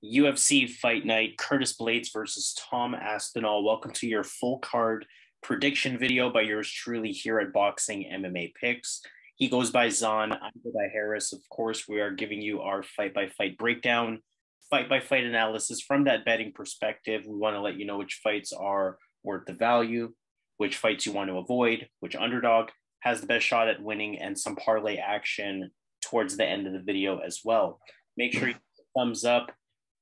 UFC Fight Night, Curtis Blaydes versus Tom Aspinall. Welcome to your full card prediction video by yours truly here at Boxing MMA Picks. He goes by Zahn. I'm by Harris. Of course, we are giving you our fight-by-fight breakdown, fight-by-fight analysis from that betting perspective. We want to let you know which fights are worth the value, which fights you want to avoid, which underdog has the best shot at winning, and some parlay action towards the end of the video as well. Make sure you thumbs up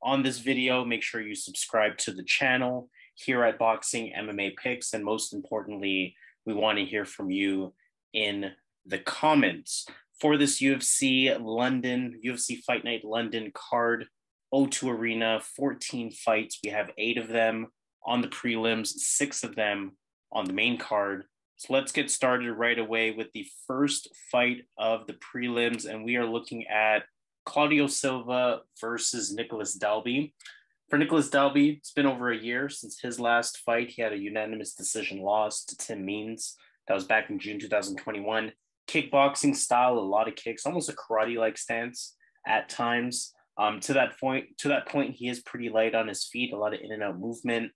on this video. Make sure you subscribe to the channel here at Boxing MMA Picks. And most importantly, we want to hear from you in the comments. For this UFC Fight Night London card, O2 Arena, 14 fights. We have 8 of them on the prelims, 6 of them on the main card. So let's get started right away with the first fight of the prelims. And we are looking at Claudio Silva versus Nicolas Dalby. For Nicolas Dalby, it's been over a year since his last fight. He had a unanimous decision loss to Tim Means. That was back in June 2021. Kickboxing style, a lot of kicks, almost a karate-like stance at times. To that point, he is pretty light on his feet, a lot of in and out movement.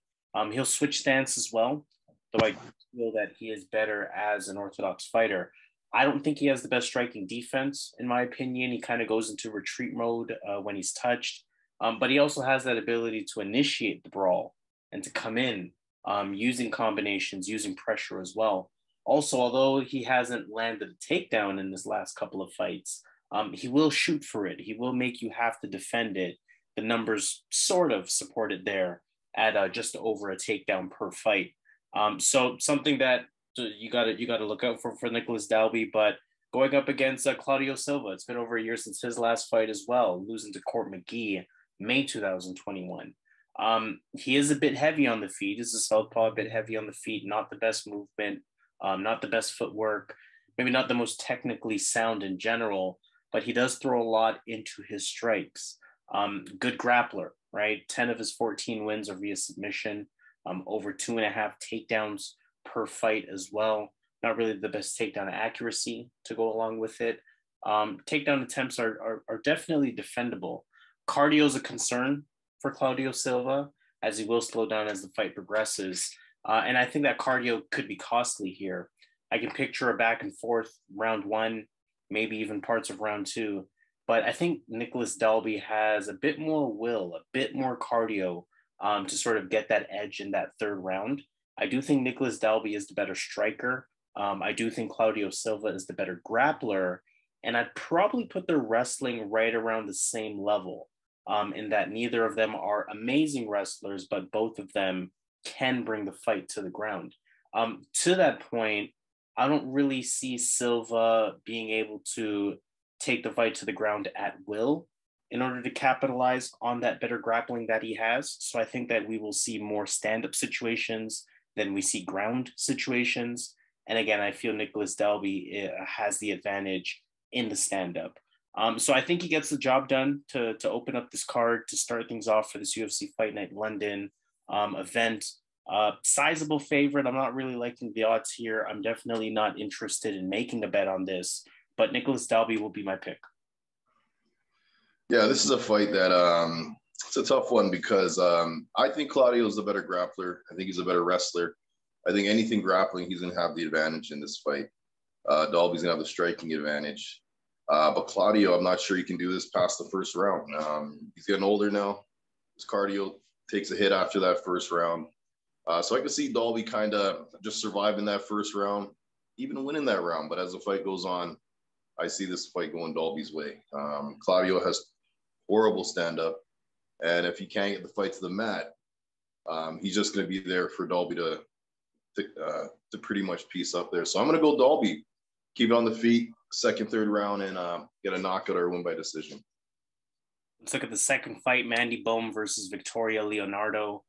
He'll switch stance as well, though I feel that he is better as an orthodox fighter. I don't think he has the best striking defense, in my opinion. He kind of goes into retreat mode when he's touched, but he also has that ability to initiate the brawl and to come in using combinations, using pressure as well. Also, although he hasn't landed a takedown in his last couple of fights, he will shoot for it. He will make you have to defend it. The numbers sort of support it there at just over a takedown per fight. So something that you got to look out for Nicolas Dalby. But going up against Claudio Silva, it's been over a year since his last fight as well, losing to Court McGee, May 2021. He is a bit heavy on the feet. He's a southpaw, a bit heavy on the feet, not the best movement, not the best footwork, maybe not the most technically sound in general, but he does throw a lot into his strikes. Good grappler, right? 10 of his 14 wins are via submission, over 2.5 takedowns per fight as well. Not really the best takedown accuracy to go along with it. Takedown attempts are definitely defendable. Cardio is a concern for Claudio Silva, as he will slow down as the fight progresses. And I think that cardio could be costly here. I can picture a back and forth round 1, maybe even parts of round 2. But I think Nicolas Dalby has a bit more will, a bit more cardio to sort of get that edge in that third round. I do think Nicolas Dalby is the better striker. I do think Claudio Silva is the better grappler. And I'd probably put their wrestling right around the same level, in that neither of them are amazing wrestlers, but both of them can bring the fight to the ground. To that point, I don't really see Silva being able to take the fight to the ground at will in order to capitalize on that better grappling that he has. So I think that we will see more stand-up situations than we see ground situations. And again, I feel Nicolas Dalby has the advantage in the stand-up. So I think he gets the job done to open up this card, to start things off for this UFC Fight Night London event. Sizable favorite. I'm not really liking the odds here. I'm definitely not interested in making a bet on this, but Nicolas Dalby will be my pick. Yeah, this is a fight that it's a tough one because I think Claudio is the better grappler. I think he's a better wrestler. I think anything grappling, he's going to have the advantage in this fight. Dalby's going to have the striking advantage. But Claudio, I'm not sure he can do this past the first round. He's getting older now. His cardio takes a hit after that first round. So I can see Dalby kind of just surviving that first round, even winning that round. But as the fight goes on, I see this fight going Dalby's way. Claudio has horrible stand-up. And if he can't get the fight to the mat, he's just going to be there for Dalby to pretty much piece up there. So I'm going to go Dalby, keep it on the feet, second, third round, and get a knockout or win by decision. Let's look at the second fight, Mandy Böhm versus Victoria Leonardo.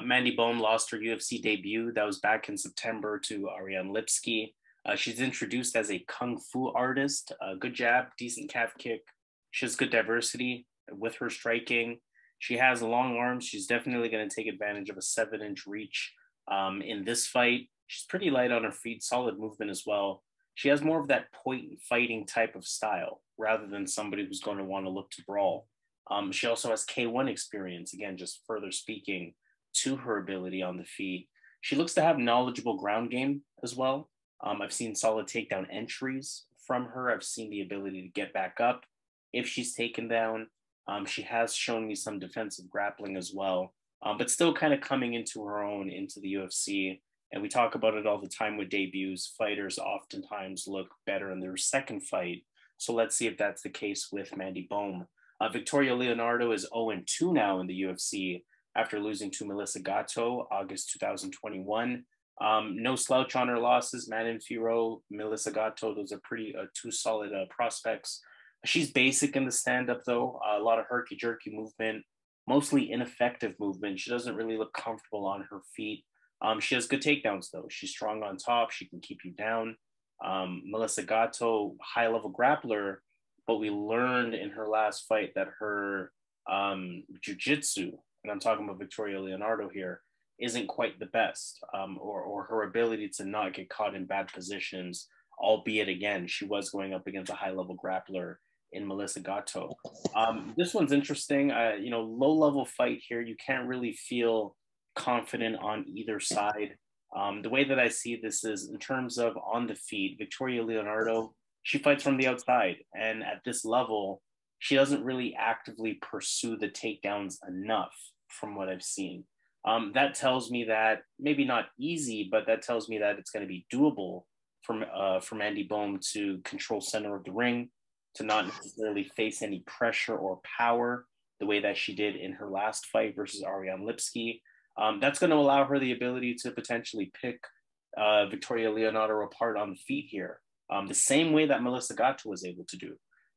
Mandy Böhm lost her UFC debut. That was back in September to Ariane Lipski. She's introduced as a kung fu artist, good jab, decent calf kick. She has good diversity with her striking. She has long arms. She's definitely going to take advantage of a 7-inch reach in this fight. She's pretty light on her feet, solid movement as well. She has more of that point fighting type of style rather than somebody who's going to want to look to brawl. She also has K1 experience, again, just further speaking to her ability on the feet. She looks to have knowledgeable ground game as well. I've seen solid takedown entries from her. I've seen the ability to get back up if she's taken down. She has shown me some defensive grappling as well, but still kind of coming into her own into the UFC. And we talk about it all the time with debuts. Fighters oftentimes look better in their second fight. So let's see if that's the case with Mandy Böhm. Victoria Leonardo is 0-2 now in the UFC after losing to Melissa Gatto August 2021. No slouch on her losses. Manon Fiorot, Melissa Gatto, those are two solid prospects. She's basic in the stand-up, though. A lot of herky-jerky movement, mostly ineffective movement. She doesn't really look comfortable on her feet. She has good takedowns, though. She's strong on top. She can keep you down. Melissa Gatto, high-level grappler, but we learned in her last fight that her jiu-jitsu, and I'm talking about Victoria Leonardo here, isn't quite the best, or her ability to not get caught in bad positions, albeit, again, she was going up against a high-level grappler in Melissa Gatto. This one's interesting. Low-level fight here. You can't really feel confident on either side. The way that I see this is in terms of on the feet, Victoria Leonardo, she fights from the outside. And at this level, she doesn't really actively pursue the takedowns enough from what I've seen. That tells me that maybe not easy, but that tells me that it's going to be doable for Mandy Böhm to control center of the ring, to not necessarily face any pressure or power the way that she did in her last fight versus Ariane Lipski. That's going to allow her the ability to potentially pick Victoria Leonardo apart on the feet here, the same way that Melissa Gatto was able to do.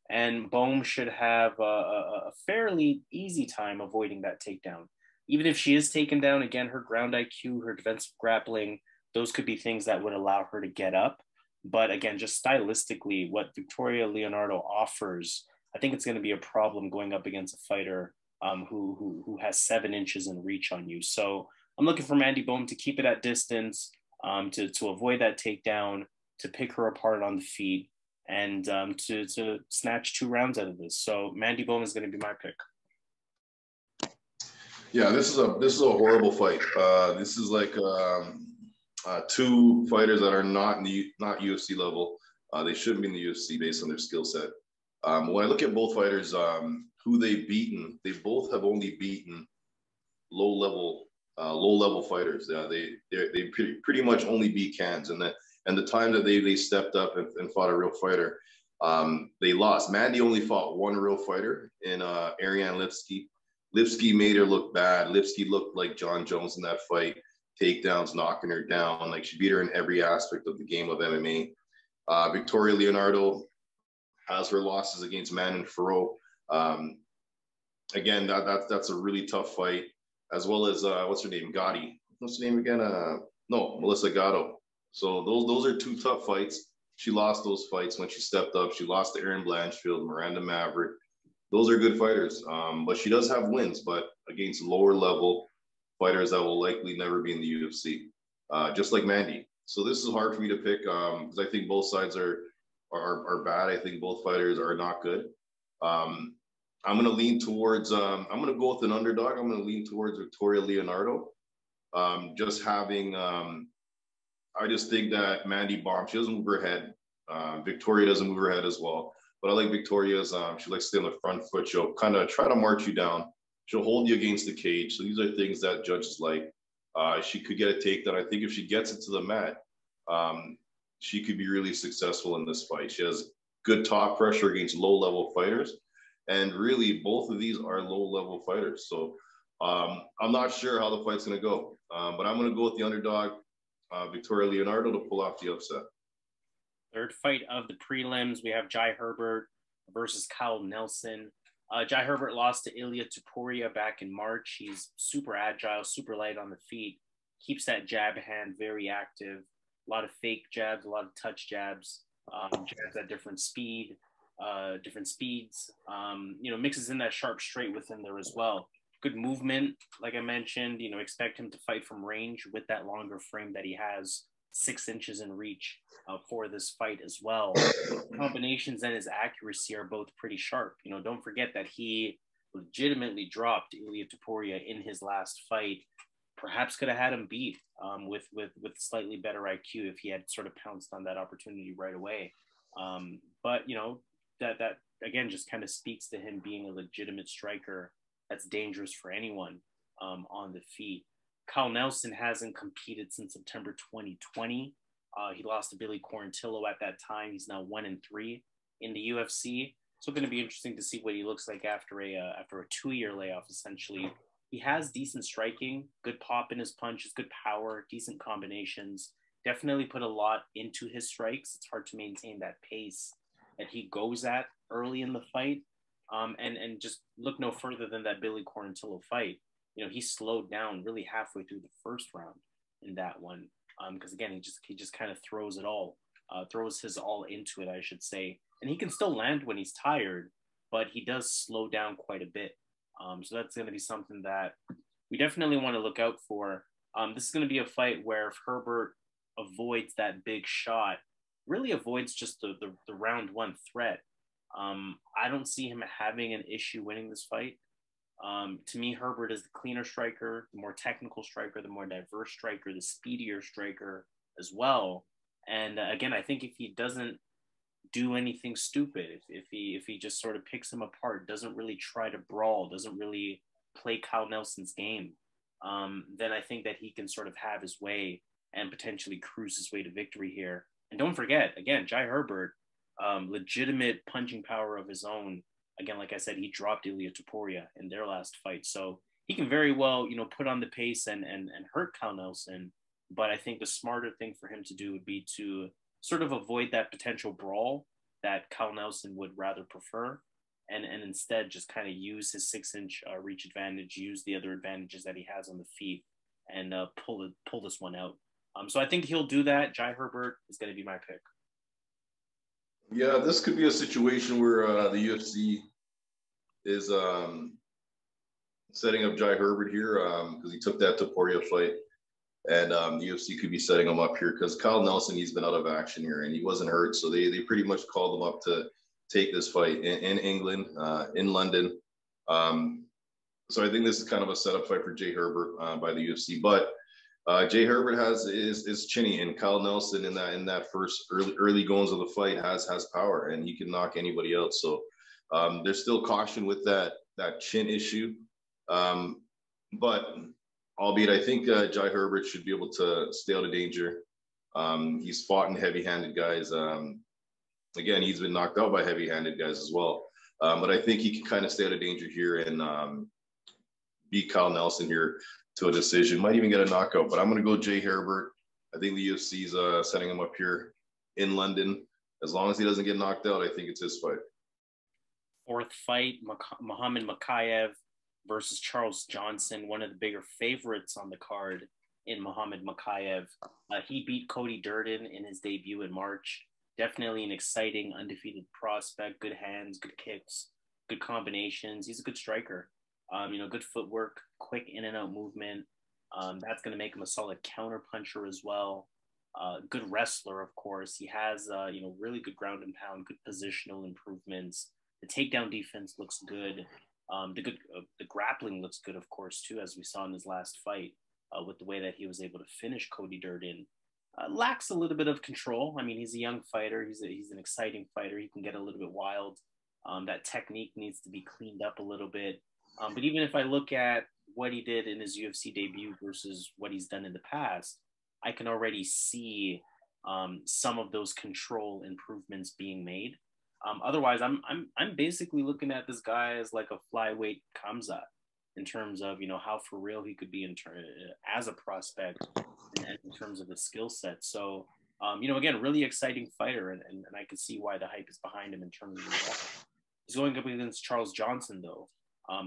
And Böhm should have a fairly easy time avoiding that takedown. Even if she is taken down, again, her ground IQ, her defensive grappling, those could be things that would allow her to get up. But again, just stylistically, what Victoria Leonardo offers, I think it's going to be a problem going up against a fighter who has 7 inches in reach on you. So I'm looking for Mandy Böhm to keep it at distance, to avoid that takedown, to pick her apart on the feet, and to snatch 2 rounds out of this. So Mandy Böhm is going to be my pick. Yeah, this is a horrible fight. This is like 2 fighters that are not UFC level. They shouldn't be in the UFC based on their skill set. When I look at both fighters, who they've beaten, they both have only beaten low level fighters. They pretty much only beat cans, and the time that they stepped up and fought a real fighter, they lost. Mandy only fought 1 real fighter in Ariane Lipski. Lipski made her look bad. Lipski looked like John Jones in that fight. Takedowns, knocking her down. Like, she beat her in every aspect of the game of MMA. Victoria Leonardo has her losses against Manon Fiorot. Again, that's a really tough fight, as well as what's her name? Gotti. What's her name again? Melissa Gatto. So those are 2 tough fights. She lost those fights when she stepped up. She lost to Erin Blanchfield, Miranda Maverick. Those are good fighters, but she does have wins, but against lower level fighters that will likely never be in the UFC, just like Mandy. So this is hard for me to pick because I think both sides are bad. I think both fighters are not good. I'm going to lean towards, I'm going to go with an underdog. I'm going to lean towards Victoria Leonardo. I just think that Mandy Böhm, she doesn't move her head. Victoria doesn't move her head as well. But I like Victoria's, she likes to stay on the front foot. She'll kind of try to march you down. She'll hold you against the cage. So these are things that judges like. She could get a takedown. I think if she gets it to the mat, she could be really successful in this fight. She has good top pressure against low-level fighters. And really, both of these are low-level fighters. So I'm not sure how the fight's going to go. But I'm going to go with the underdog, Victoria Leonardo, to pull off the upset. Third fight of the prelims, we have Jai Herbert versus Kyle Nelson. Jai Herbert lost to Ilya Topuria back in March. He's super agile, super light on the feet, keeps that jab hand very active. A lot of fake jabs, a lot of touch jabs, jabs at different speeds. Mixes in that sharp straight within there as well. Good movement, like I mentioned. Expect him to fight from range with that longer frame that he has. 6 inches in reach for this fight as well. Combinations and his accuracy are both pretty sharp. Don't forget that he legitimately dropped Ilia Topuria in his last fight, perhaps could have had him beat with slightly better IQ if he had sort of pounced on that opportunity right away. But, you know, that again just kind of speaks to him being a legitimate striker that's dangerous for anyone on the feet. Kyle Nelson hasn't competed since September 2020. He lost to Billy Quarantillo at that time. He's now 1-3 in the UFC. So it's going to be interesting to see what he looks like after a 2-year layoff, essentially. He has decent striking, good pop in his punches, good power, decent combinations. Definitely put a lot into his strikes. It's hard to maintain that pace that he goes at early in the fight. And just look no further than that Billy Quarantillo fight. You know, he slowed down really halfway through the first round in that one. Because again, he just kind of throws his all into it, I should say. And he can still land when he's tired, but he does slow down quite a bit. So that's going to be something that we definitely want to look out for. This is going to be a fight where if Herbert avoids that big shot, really avoids just the round one threat, I don't see him having an issue winning this fight. To me, Herbert is the cleaner striker, the more technical striker, the more diverse striker, the speedier striker as well. And again, I think if he doesn't do anything stupid, if he just sort of picks him apart, doesn't really try to brawl, doesn't really play Kyle Nelson's game, then I think that he can sort of have his way and potentially cruise his way to victory here. And don't forget, again, Jai Herbert, legitimate punching power of his own. Again, like I said, he dropped Ilia Topuria in their last fight. So he can very well, you know, put on the pace and hurt Kyle Nelson. But I think the smarter thing for him to do would be to sort of avoid that potential brawl that Kyle Nelson would rather prefer, and instead just kind of use his 6-inch reach advantage, use the other advantages that he has on the feet, and pull this one out. So I think he'll do that. Jai Herbert is going to be my pick. Yeah, this could be a situation where the UFC is setting up Jai Herbert here because he took that Topuria fight. And the UFC could be setting him up here because Kyle Nelson, he's been out of action here and he wasn't hurt. So they pretty much called him up to take this fight in England, in London. So I think this is kind of a setup fight for Jai Herbert by the UFC. But Jai Herbert is chinny, and Kyle Nelson in that first early goings of the fight has power, and he can knock anybody out. So there's still caution with that chin issue. But albeit, I think Jai Herbert should be able to stay out of danger. He's fought in heavy-handed guys. Again, he's been knocked out by heavy-handed guys as well. But I think he can kind of stay out of danger here and beat Kyle Nelson here to a decision. Might even get a knockout. But I'm going to go Jai Herbert. I think the UFC's setting him up here in London. As long as he doesn't get knocked out, I think it's his fight. Fourth fight, Muhammad Mokaev versus Charles Johnson, one of the bigger favorites on the card in Muhammad Mokaev. He beat Cody Durden in his debut in March. Definitely an exciting, undefeated prospect. Good hands, good kicks, good combinations. He's a good striker. Good footwork, quick in and out movement. That's going to make him a solid counter puncher as well. Good wrestler, of course. He has, really good ground and pound, good positional improvements. The takedown defense looks good. The grappling looks good, of course, too, as we saw in his last fight with the way that he was able to finish Cody Durden. Lacks a little bit of control. I mean, he's a young fighter. He's an exciting fighter. He can get a little bit wild. That technique needs to be cleaned up a little bit. But even if I look at what he did in his UFC debut versus what he's done in the past, I can already see some of those control improvements being made. Otherwise, I'm basically looking at this guy as like a flyweight Kamzat in terms of how for real he could be as a prospect and in terms of his skill set. So again, really exciting fighter, and I can see why the hype is behind him in terms of his He's going up against Charles Johnson though,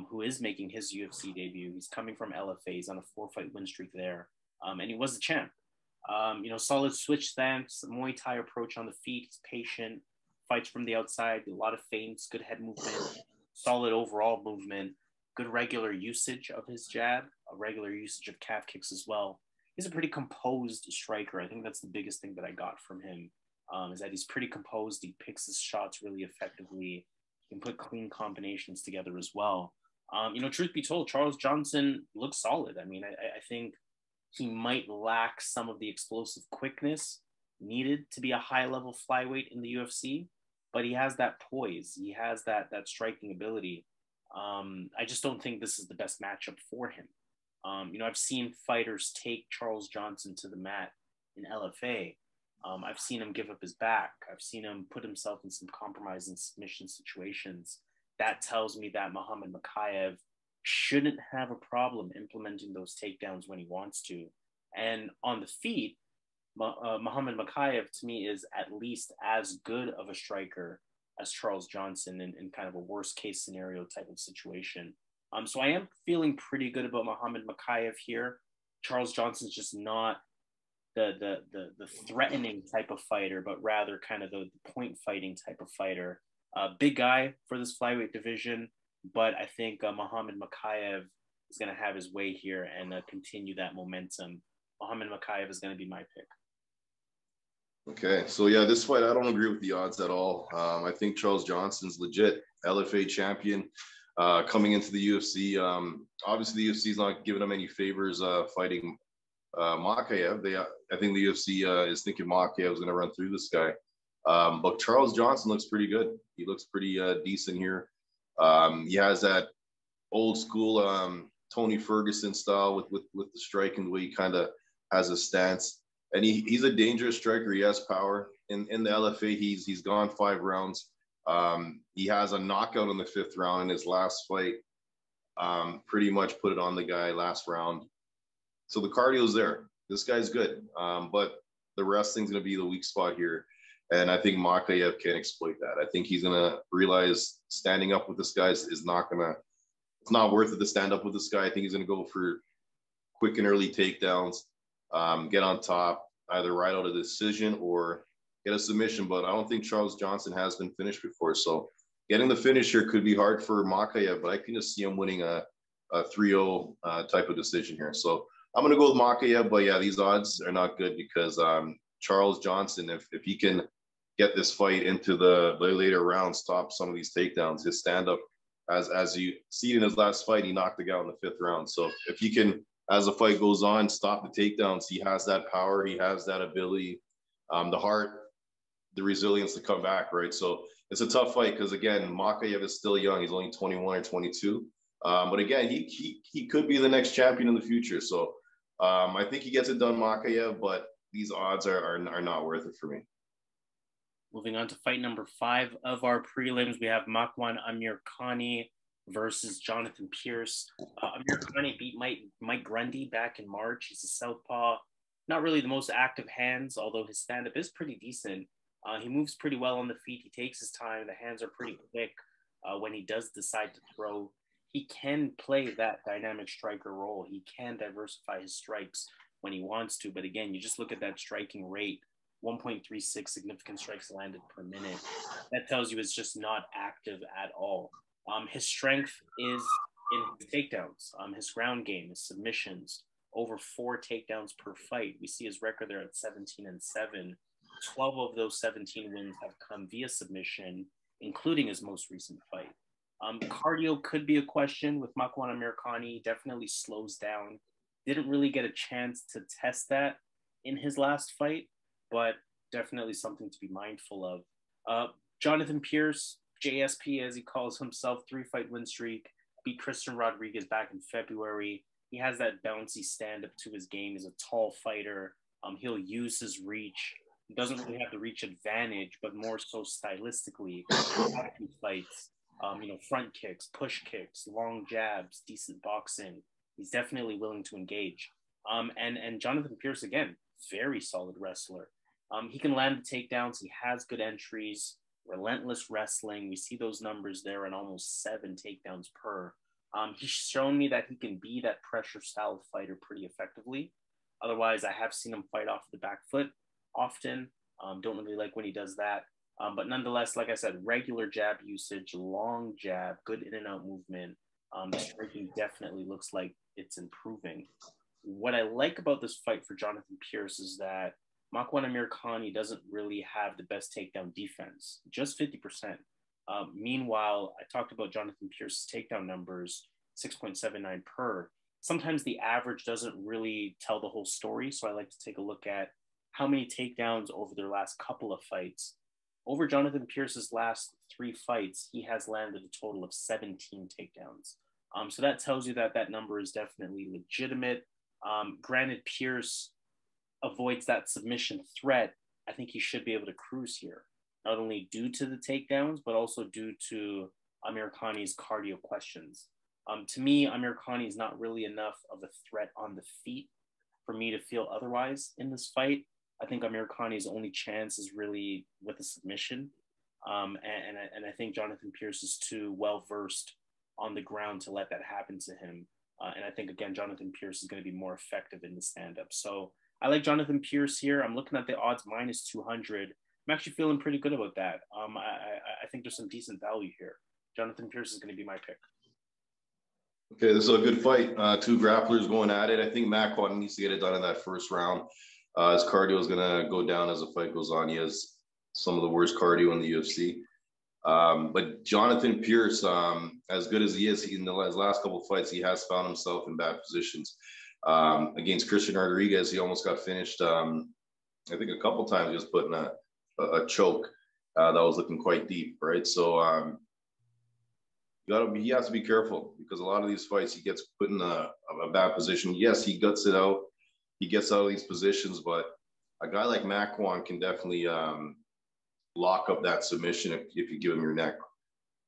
who is making his UFC debut. He's coming from LFA. He's on a 4-fight win streak there, and he was the champ. Solid switch stance, Muay Thai approach on the feet. He's patient. Fights from the outside, a lot of feints, good head movement, solid overall movement, good regular usage of his jab, a regular usage of calf kicks as well. He's a pretty composed striker. I think that's the biggest thing that I got from him, is that he's pretty composed. He picks his shots really effectively. He can put clean combinations together as well. Truth be told, Charles Johnson looks solid. I mean, I think he might lack some of the explosive quickness needed to be a high-level flyweight in the UFC, but he has that poise. He has that striking ability. I just don't think this is the best matchup for him. I've seen fighters take Charles Johnson to the mat in LFA. I've seen him give up his back. I've seen him put himself in some compromising submission situations. That tells me that Muhammad Mokaev shouldn't have a problem implementing those takedowns when he wants to. And on the feet, Muhammad Mokaev, to me, is at least as good of a striker as Charles Johnson in kind of a worst case scenario type of situation. So I am feeling pretty good about Muhammad Mokaev here. Charles Johnson's just not the threatening type of fighter, but rather kind of the point fighting type of fighter. Big guy for this flyweight division, but I think Muhammad Mokaev is going to have his way here and continue that momentum. Muhammad Mokaev is going to be my pick. Okay, so yeah, this fight, I don't agree with the odds at all. I think Charles Johnson's legit LFA champion coming into the UFC. Obviously, the UFC is not giving him any favors fighting Mokaev. I think the UFC is thinking Mokaev is going to run through this guy. But Charles Johnson looks pretty good. He looks pretty decent here. He has that old school Tony Ferguson style with the striking, the way he kind of has a stance. And he's a dangerous striker. He has power. In the LFA, he's gone 5 rounds. He has a knockout in the 5th round in his last fight. Pretty much put it on the guy last round. So the cardio's there. This guy's good. But the wrestling's going to be the weak spot here. And I think Mokaev can exploit that. I think he's going to realize standing up with this guy is not going to – it's not worth it to stand up with this guy. I think he's going to go for quick and early takedowns. Get on top, either ride out a decision or get a submission. But I don't think Charles Johnson has been finished before. So getting the finish here could be hard for Mokaev, but I can just see him winning a 3-0 type of decision here. So I'm going to go with Mokaev, but yeah, these odds are not good because Charles Johnson, if he can get this fight into the later rounds, stop some of these takedowns, his stand-up, as you see in his last fight, he knocked the guy in the 5th round. So if he can, as the fight goes on, stop the takedowns, he has that power, he has that ability, the heart, the resilience to come back, right? So it's a tough fight because, again, Mokaev is still young. He's only 21 or 22. But again, he could be the next champion in the future. So I think he gets it done, Mokaev, but these odds are not worth it for me. Moving on to fight number 5 of our prelims, we have Makwan Amirkhani versus Jonathan Pearce. Amirkhani beat Mike Grundy back in March. He's a southpaw. Not really the most active hands, although his stand-up is pretty decent. He moves pretty well on the feet. He takes his time. The hands are pretty quick when he does decide to throw. He can play that dynamic striker role. He can diversify his strikes when he wants to. But again, you just look at that striking rate, 1.36 significant strikes landed per minute. That tells you it's just not active at all. His strength is in his takedowns, his ground game, his submissions, over 4 takedowns per fight. We see his record there at 17-7. 12 of those 17 wins have come via submission, including his most recent fight. Cardio could be a question with Makwan Amirkhani. Definitely slows down. Didn't really get a chance to test that in his last fight, but definitely something to be mindful of. Jonathan Pearce, JSP as he calls himself, 3-fight win streak, beat Christian Rodriguez back in February. He has that bouncy stand-up to his game. He's a tall fighter. He'll use his reach. He doesn't really have the reach advantage, but more so stylistically, he fights. Front kicks, push kicks, long jabs, decent boxing. He's definitely willing to engage. And Jonathan Pearce, again, very solid wrestler. He can land the takedowns. He has good entries, relentless wrestling. We see those numbers there and almost 7 takedowns per. He's shown me that he can be that pressure style fighter pretty effectively. Otherwise, I have seen him fight off the back foot often. Don't really like when he does that. But nonetheless, like I said, regular jab usage, long jab, good in and out movement. The striking definitely looks like it's improving. What I like about this fight for Jonathan Pearce is that Makwan Amirkhani doesn't really have the best takedown defense, just 50%. Meanwhile, I talked about Jonathan Pearce's takedown numbers. 6.79 per. Sometimes the average doesn't really tell the whole story. So I like to take a look at how many takedowns over their last couple of fights. Over Jonathan Pearce's last 3 fights, he has landed a total of 17 takedowns. So that tells you that that number is definitely legitimate. Granted, Pearce avoids that submission threat. I think he should be able to cruise here, not only due to the takedowns, but also due to Amirkhani's cardio questions. To me, Amirkhani is not really enough of a threat on the feet for me to feel otherwise in this fight. I think Amirkhani's only chance is really with a submission. And I think Jonathan Pearce is too well-versed on the ground to let that happen to him. And I think, again, Jonathan Pearce is going to be more effective in the stand-up. So I like Jonathan Pearce here. I'm looking at the odds minus 200. I'm actually feeling pretty good about that. I think there's some decent value here. Jonathan Pearce is going to be my pick. Okay, this is a good fight. 2 grapplers going at it. I think Makwan needs to get it done in that first round. His cardio is going to go down as the fight goes on. He has some of the worst cardio in the UFC. But Jonathan Pearce, as good as he is, in his last couple of fights, he has found himself in bad positions. Against Christian Rodriguez, he almost got finished. I think a couple times he was put in a choke that was looking quite deep, right? So he has to be careful because a lot of these fights he gets put in a bad position. Yes, he guts it out. He gets out of these positions, but a guy like Makwan can definitely lock up that submission if you give him your neck.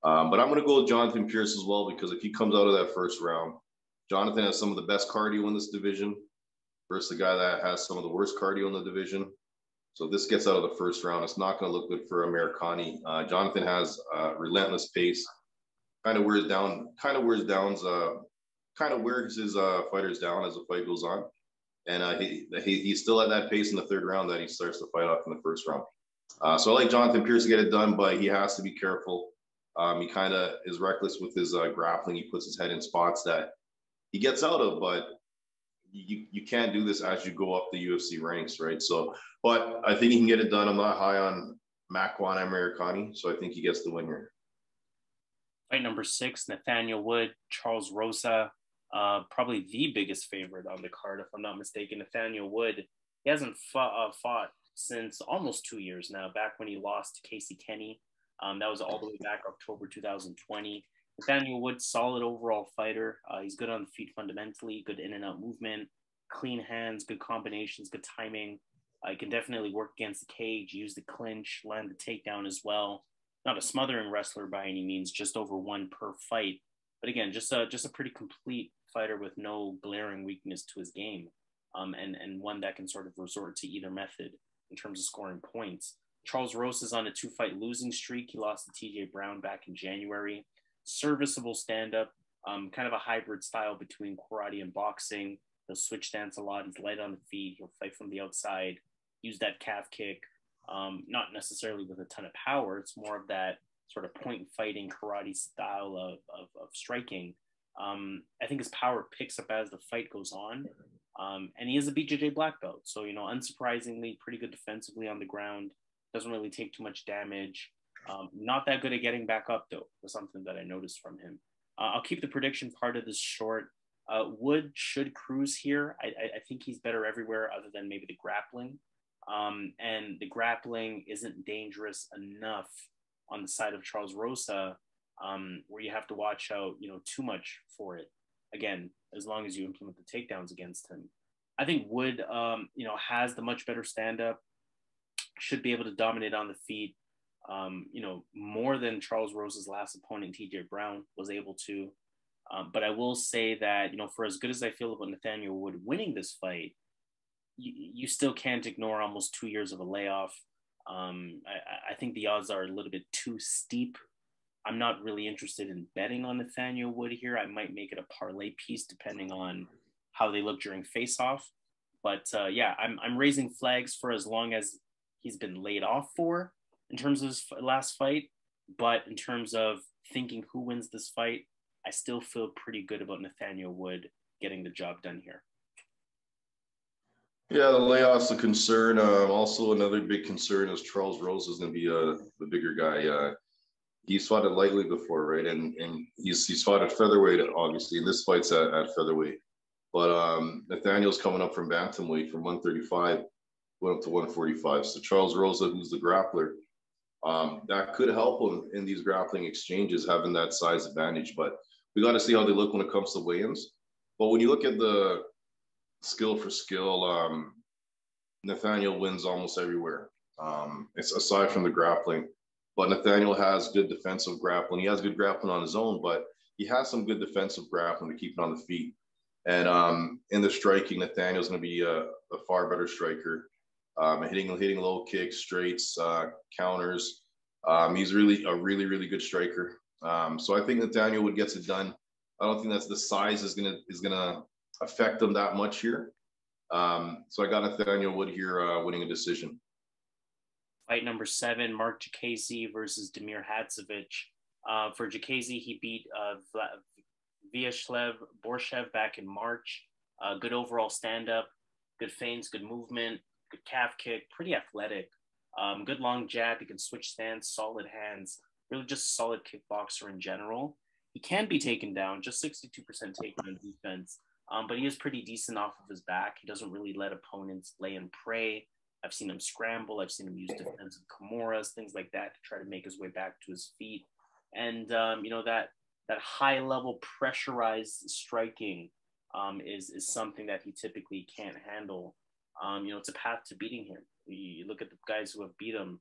But I'm going to go with Jonathan Pearce as well because if he comes out of that first round, Jonathan has some of the best cardio in this division versus the guy that has some of the worst cardio in the division. So if this gets out of the first round, it's not going to look good for Amirkhani. Jonathan has relentless pace, kind of wears his fighters down as the fight goes on. And he's still at that pace in the third round that he starts the fight off in the first round. So I like Jonathan Pearce to get it done, but he has to be careful. He kind of is reckless with his grappling. He puts his head in spots that he gets out of, but you can't do this as you go up the UFC ranks, right? So, but I think he can get it done. I'm not high on Makwan Amirkhani, so I think he gets the win here. Fight number 6, Nathaniel Wood, Charles Rosa. Probably the biggest favorite on the card, if I'm not mistaken. Nathaniel Wood, he hasn't fought since almost 2 years now, back when he lost to Casey Kenny. That was all the way back October 2020. Nathaniel Wood, solid overall fighter. He's good on the feet fundamentally, good in and out movement, clean hands, good combinations, good timing. He can definitely work against the cage, use the clinch, land the takedown as well. Not a smothering wrestler by any means, just over 1 per fight. But again, just a pretty complete fighter with no glaring weakness to his game, and one that can sort of resort to either method in terms of scoring points. Charles Rosa is on a 2-fight losing streak. He lost to TJ Brown back in January. Serviceable stand-up, kind of a hybrid style between karate and boxing. He'll switch stance a lot. He's light on the feet. He'll fight from the outside, use that calf kick, not necessarily with a ton of power. It's more of that sort of point fighting karate style of striking. I think his power picks up as the fight goes on. And he is a BJJ black belt. So, unsurprisingly, pretty good defensively on the ground. Doesn't really take too much damage. Not that good at getting back up, though, was something that I noticed from him. I'll keep the prediction part of this short. Wood should cruise here. I think he's better everywhere other than maybe the grappling. And the grappling isn't dangerous enough on the side of Charles Rosa, where you have to watch out, too much for it. Again, as long as you implement the takedowns against him. I think Wood, has the much better stand-up, should be able to dominate on the feet, more than Charles Rosa's last opponent, TJ Brown, was able to. But I will say that, for as good as I feel about Nathaniel Wood winning this fight, you still can't ignore almost 2 years of a layoff. I think the odds are a little bit too steep. I'm not really interested in betting on Nathaniel Wood here. I might make it a parlay piece depending on how they look during face-off. But I'm raising flags for as long as he's been laid off for in terms of his last fight. But in terms of thinking who wins this fight, I still feel pretty good about Nathaniel Wood getting the job done here. Yeah, the layoff's a concern. Also, another big concern is Charles Rosa is going to be the bigger guy. he's fought at lightweight before, right? And he's fought at featherweight, obviously. And this fight's at featherweight. But Nathaniel's coming up from bantamweight from 135, went up to 145. So Charles Rosa, who's the grappler, that could help him in these grappling exchanges, having that size advantage. But we got to see how they look when it comes to weigh-ins. But when you look at the skill for skill, Nathaniel wins almost everywhere. It's aside from the grappling. But Nathaniel has good defensive grappling. He has good grappling on his own, but he has some good defensive grappling to keep it on the feet. And in the striking, Nathaniel's going to be a far better striker. Hitting low kicks, straights, counters. He's really a really good striker. So I think Nathaniel Wood gets it done. I don't think that's the size is gonna affect him that much here. So I got Nathaniel Wood here winning a decision. Fight number 7, Marc Diakiese versus Damir Hadžović. For Diakiese, he beat Vyacheslav Borshev back in March. Good overall stand-up, good feints, good movement, good calf kick, pretty athletic. Good long jab. He can switch stance, solid hands. Really just a solid kickboxer in general. He can be taken down, just 62% takedown defense. But he is pretty decent off of his back. He doesn't really let opponents lay and pray. I've seen him scramble. I've seen him use defensive kimuras, things like that, to try to make his way back to his feet. And, that high-level pressurized striking is something that he typically can't handle. It's a path to beating him. You look at the guys who have beat him: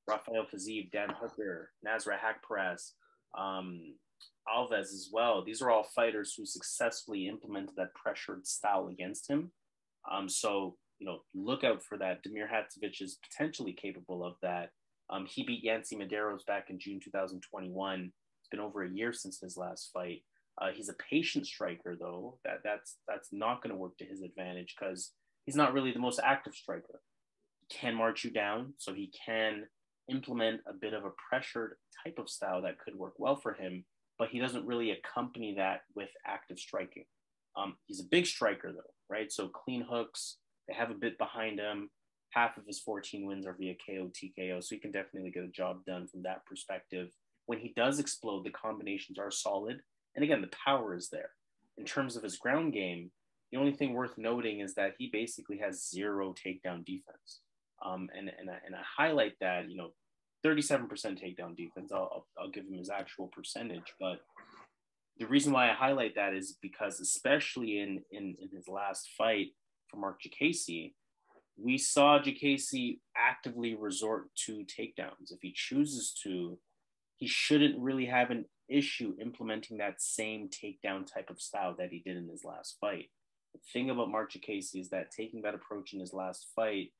Rafael Fiziev, Dan Hooker, Nasrat Haqparast, Alves as well. These are all fighters who successfully implemented that pressured style against him. So look out for that. Damir Hadžović is potentially capable of that. He beat Yancy Medeiros back in June 2021. It's been over a year since his last fight. He's a patient striker, though. That's not going to work to his advantage because he's not really the most active striker. He can march you down, so he can implement a bit of a pressured type of style that could work well for him, but he doesn't really accompany that with active striking. He's a big striker, though, right? So clean hooks, they have a bit behind him. Half of his 14 wins are via KO, TKO, so he can definitely get a job done from that perspective. When he does explode, the combinations are solid. And again, the power is there. In terms of his ground game, the only thing worth noting is that he basically has 0 takedown defense. And I highlight that, 37% takedown defense. I'll give him his actual percentage. But the reason why I highlight that is because, especially in his last fight for Marc Diakiese, we saw Diakiese actively resort to takedowns. If he chooses to, he shouldn't really have an issue implementing that same takedown type of style that he did in his last fight. The thing about Marc Diakiese is that taking that approach in his last fight,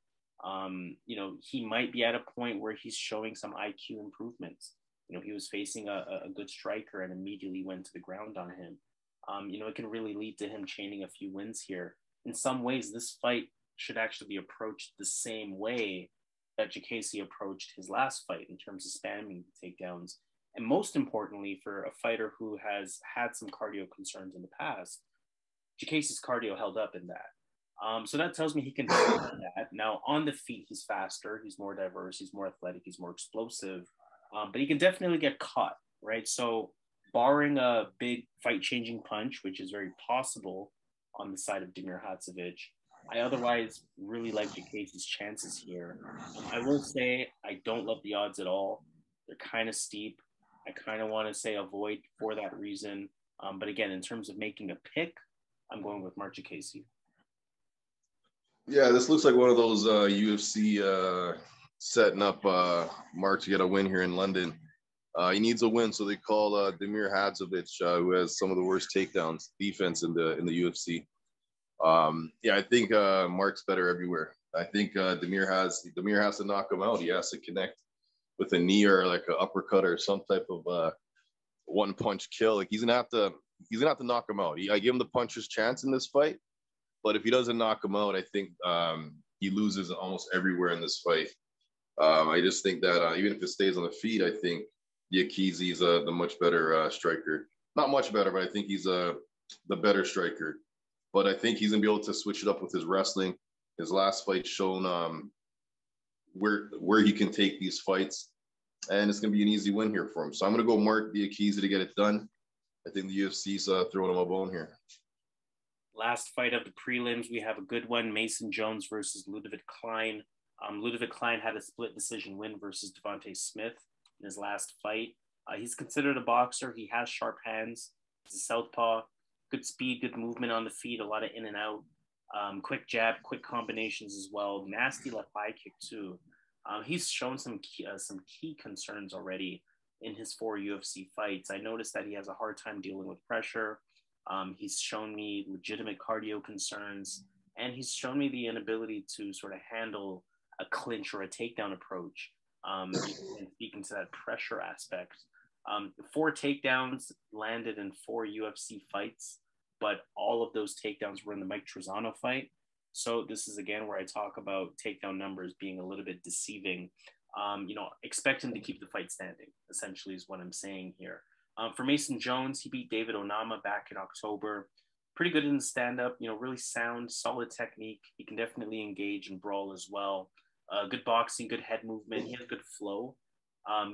he might be at a point where he's showing some IQ improvements. He was facing a good striker and immediately went to the ground on him. It can really lead to him chaining a few wins here. In some ways, this fight should actually be approached the same way that Diakiese approached his last fight in terms of spamming the takedowns. And most importantly, for a fighter who has had some cardio concerns in the past, Diakiese's cardio held up in that. So that tells me he can do that. Now, on the feet, he's faster, he's more diverse, he's more athletic, he's more explosive, but he can definitely get caught, right? So barring a big fight-changing punch, which is very possible on the side of Damir Hadžović, I otherwise really like Diakiese's chances here. I will say I don't love the odds at all. They're kind of steep. I kind of want to say avoid for that reason. But again, in terms of making a pick, I'm going with Marc Diakiese. Yeah, this looks like one of those UFC setting up Marc to get a win here in London. He needs a win, so they call Damir Hadžović, who has some of the worst takedowns defense in the UFC. I think Marc's better everywhere. I think Damir has to knock him out. He has to connect with a knee or like an uppercut or some type of one punch kill. Like he's gonna have to knock him out. I give him the puncher's chance in this fight, but if he doesn't knock him out, I think he loses almost everywhere in this fight. I just think that even if it stays on the feet, I think Diakiese is the much better striker. Not much better, but I think he's the better striker. But I think he's going to be able to switch it up with his wrestling. His last fight shown where he can take these fights. and it's going to be an easy win here for him. So I'm going to go Marc Diakiese to get it done. I think the UFC's throwing him a bone here. Last fight of the prelims, we have a good one: Mason Jones versus Ľudovít Klein. Ľudovít Klein had a split decision win versus Devontae Smith in his last fight. He's considered a boxer. He has sharp hands. He's a southpaw. Good speed, good movement on the feet, a lot of in and out. Quick jab, quick combinations as well. Nasty left high kick too. He's shown some key concerns already in his 4 UFC fights. I noticed that he has a hard time dealing with pressure. He's shown me legitimate cardio concerns, and he's shown me the inability to sort of handle a clinch or a takedown approach, and speaking to that pressure aspect. 4 takedowns landed in 4 UFC fights, but all of those takedowns were in the Mike Trizano fight. So this is, again, where I talk about takedown numbers being a little bit deceiving. Expect him to keep the fight standing, essentially, is what I'm saying here. For Mason Jones, he beat David Onama back in October. Pretty good in the stand-up, really sound, solid technique. He can definitely engage and brawl as well. Good boxing, good head movement. He has good flow.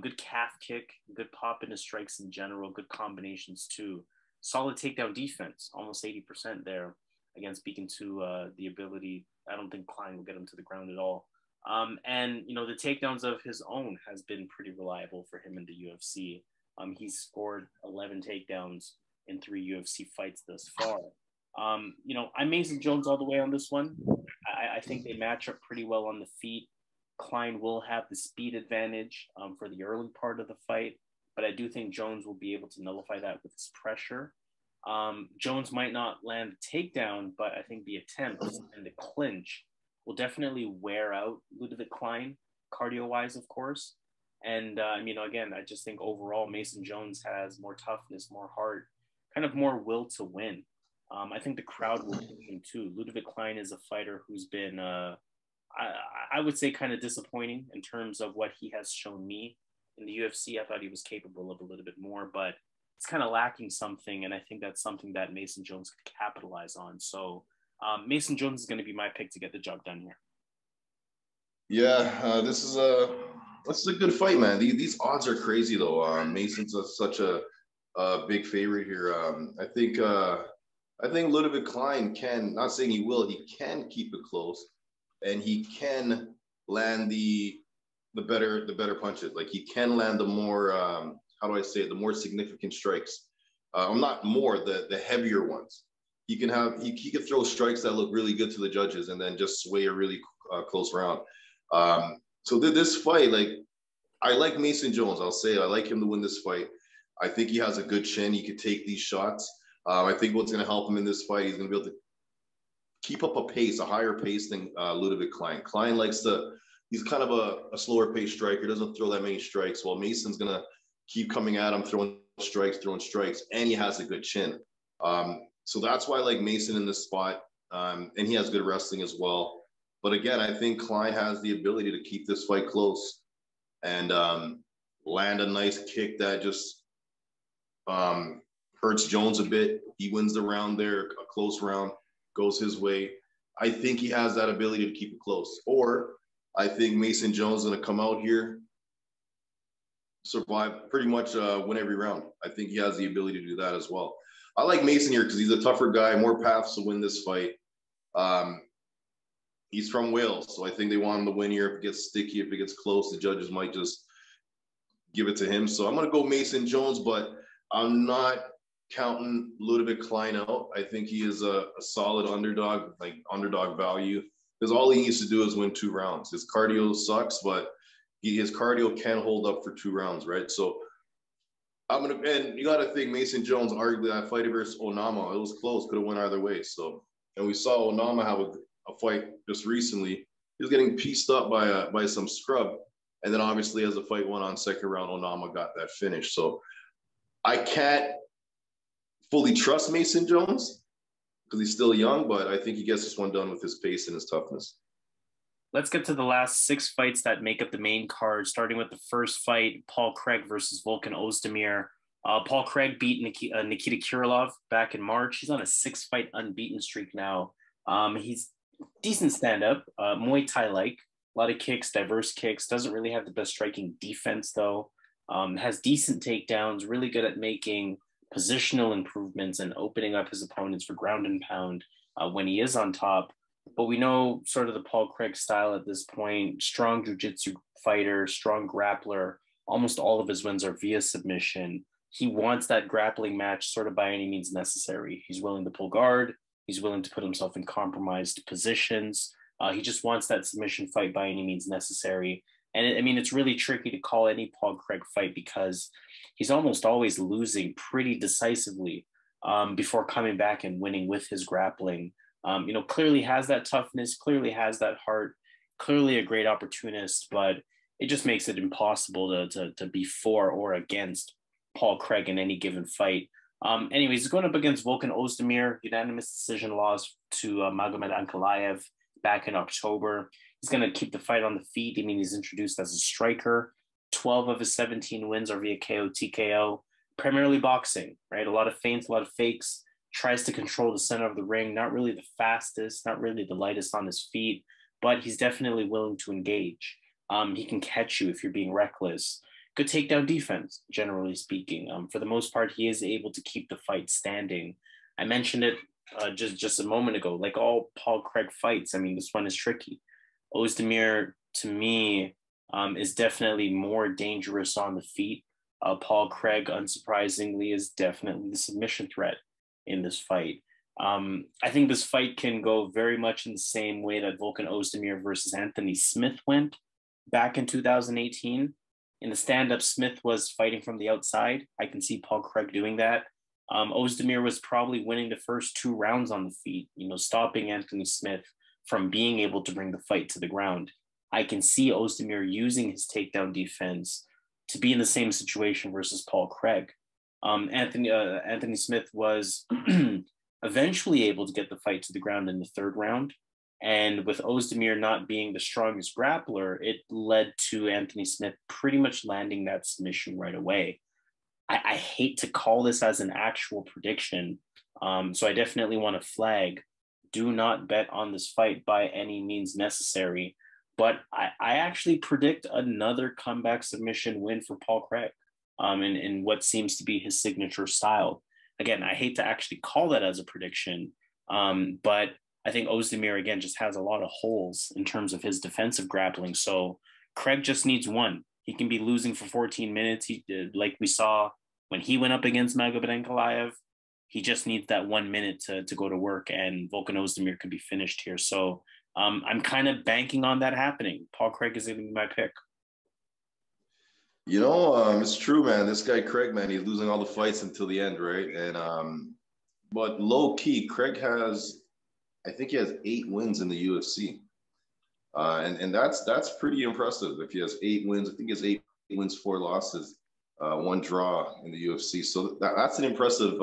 Good calf kick, good pop into strikes in general, good combinations too. Solid takedown defense, almost 80% there. Again, speaking to the ability, I don't think Klein will get him to the ground at all. And the takedowns of his own has been pretty reliable for him in the UFC. He's scored 11 takedowns in 3 UFC fights thus far. I'm Mason Jones all the way on this one. I think they match up pretty well on the feet. Klein will have the speed advantage for the early part of the fight, but I do think Jones will be able to nullify that with his pressure. Jones might not land a takedown, but I think the attempt and the clinch will definitely wear out Ľudovít Klein, cardio-wise, of course. And, again, I just think overall Mason Jones has more toughness, more heart, kind of more will to win. I think the crowd will push him too. Ľudovít Klein is a fighter who's been, I would say, kind of disappointing in terms of what he has shown me in the UFC. I thought he was capable of a little bit more, but it's kind of lacking something, and I think that's something that Mason Jones could capitalize on. So Mason Jones is going to be my pick to get the job done here. Yeah, this is a good fight, man. These odds are crazy, though. Mason's such a big favorite here. I think Ľudovít Klein can, not saying he will, he can keep it close, and he can land the better punches. Like, he can land the more the more significant strikes. Not more, the heavier ones. He can throw strikes that look really good to the judges and then just sway a really close round. So this fight, I like Mason Jones. I'll say I like him to win this fight. I think he has a good chin. He could take these shots. I think what's going to help him in this fight, he's going to be able to keep up a higher pace than Ľudovít Klein. Klein he's kind of a slower pace striker, doesn't throw that many strikes, while Mason's going to keep coming at him, throwing strikes, and he has a good chin. So that's why I like Mason in this spot, and he has good wrestling as well. But again, I think Klein has the ability to keep this fight close and land a nice kick that just hurts Jones a bit. He wins the round there, a close round, goes his way. I think he has that ability to keep it close. Or I think Mason Jones is going to come out here, survive, pretty much win every round. I think he has the ability to do that as well. I like Mason here because he's a tougher guy, more paths to win this fight. He's from Wales, so I think they want him to win here. If it gets sticky, if it gets close, the judges might just give it to him. So I'm going to go Mason Jones, but I'm not counting Ľudovít Klein out. I think he is a solid underdog, like underdog value, because all he needs to do is win 2 rounds. His cardio sucks, but his cardio can hold up for 2 rounds, right? So and you got to think Mason Jones, arguably that fight versus Onama, it was close, could have went either way. So, and we saw Onama have a fight just recently. He was getting pieced up by some scrub, and then obviously as the fight went on, second round, Onama got that finish. So I can't fully trust Mason Jones because he's still young, but I think he gets this one done with his pace and his toughness. Let's get to the last 6 fights that make up the main card, starting with the first fight, Paul Craig versus Volkan Oezdemir. Paul Craig beat Nikita Krylov back in March. He's on a 6-fight unbeaten streak now. He's decent stand-up, Muay Thai-like. A lot of kicks, diverse kicks. Doesn't really have the best striking defense, though. Has decent takedowns, really good at making positional improvements and opening up his opponents for ground and pound when he is on top. But we know sort of the Paul Craig style at this point: strong jiu-jitsu fighter, strong grappler. Almost all of his wins are via submission. He wants that grappling match sort of by any means necessary. He's willing to pull guard. He's willing to put himself in compromised positions. He just wants that submission fight by any means necessary. And it's really tricky to call any Paul Craig fight because he's almost always losing pretty decisively before coming back and winning with his grappling. Clearly has that toughness, clearly has that heart, clearly a great opportunist, but it just makes it impossible to be for or against Paul Craig in any given fight. Anyways, he's going up against Volkan Oezdemir, unanimous decision loss to Magomed Ankalaev back in October. He's going to keep the fight on the feet. He's introduced as a striker. 12 of his 17 wins are via KO, TKO, primarily boxing, right? A lot of feints, a lot of fakes, tries to control the center of the ring. Not really the fastest, not really the lightest on his feet, but he's definitely willing to engage. He can catch you if you're being reckless. Good takedown defense, generally speaking. For the most part, he is able to keep the fight standing. I mentioned it just a moment ago. Like all Paul Craig fights, this one is tricky. Oezdemir, to me, is definitely more dangerous on the feet. Paul Craig, unsurprisingly, is definitely the submission threat in this fight. I think this fight can go very much in the same way that Volkan Oezdemir versus Anthony Smith went back in 2018. In the stand-up, Smith was fighting from the outside. I can see Paul Craig doing that. Oezdemir was probably winning the first 2 rounds on the feet, stopping Anthony Smith from being able to bring the fight to the ground. I can see Oezdemir using his takedown defense to be in the same situation versus Paul Craig. Anthony Smith was eventually able to get the fight to the ground in the 3rd round. And with Oezdemir not being the strongest grappler, it led to Anthony Smith pretty much landing that submission right away. I hate to call this as an actual prediction, so I definitely want to flag, do not bet on this fight by any means necessary. But I actually predict another comeback submission win for Paul Craig in what seems to be his signature style. Again, I hate to actually call that as a prediction, but I think Oezdemir, again, just has a lot of holes in terms of his defensive grappling. So Craig just needs one. He can be losing for 14 minutes. He did, like we saw when he went up against Magomed Ankalaev. He just needs that 1 minute to go to work, and Volkan Oezdemir could be finished here. So I'm kind of banking on that happening. Paul Craig is going to be my pick. It's true, man. This guy Craig, man, he's losing all the fights until the end, right? And but low key, Craig I think he has 8 wins in the UFC. And that's pretty impressive. If he has 8 wins, I think he has 8 wins, 4 losses, 1 draw in the UFC. So that's an impressive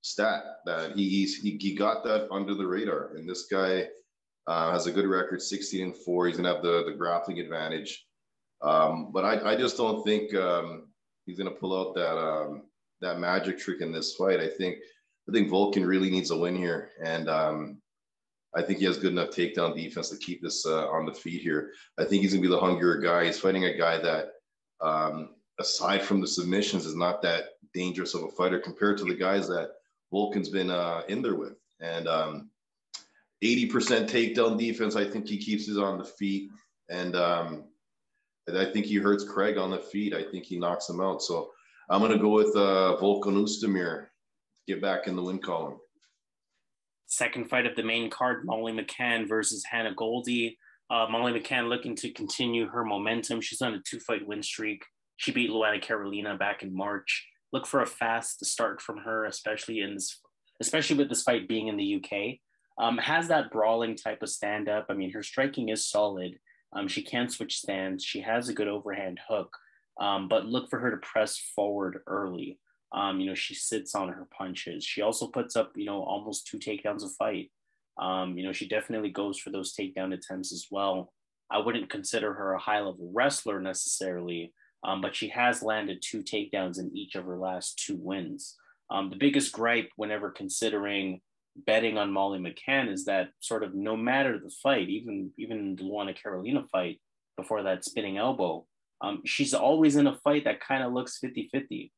stat that he got that under the radar. And this guy has a good record, 16-4. He's gonna have the grappling advantage. But I just don't think he's gonna pull out that magic trick in this fight. I think Volkan really needs a win here, and I think he has good enough takedown defense to keep this on the feet here. I think he's gonna be the hungrier guy. He's fighting a guy that, aside from the submissions, is not that dangerous of a fighter compared to the guys that Volkan's been in there with. And 80% takedown defense. I think he keeps it on the feet, and I think he hurts Craig on the feet. I think he knocks him out. So I'm gonna go with Volkan Oezdemir. Get back in the win column. Second fight of the main card, Molly McCann versus Hannah Goldy. Molly McCann looking to continue her momentum. She's on a 2-fight win streak. She beat Luana Carolina back in March. Look for a fast start from her, especially with this fight being in the UK. Has that brawling type of stand-up. Her striking is solid. She can switch stands. She has a good overhand hook, but look for her to press forward early. She sits on her punches. She also puts up, almost 2 takedowns a fight. She definitely goes for those takedown attempts as well. I wouldn't consider her a high-level wrestler necessarily, but she has landed 2 takedowns in each of her last 2 wins. The biggest gripe whenever considering betting on Molly McCann is that sort of no matter the fight, even the Luana Carolina fight before that spinning elbow, she's always in a fight that kind of looks 50-50.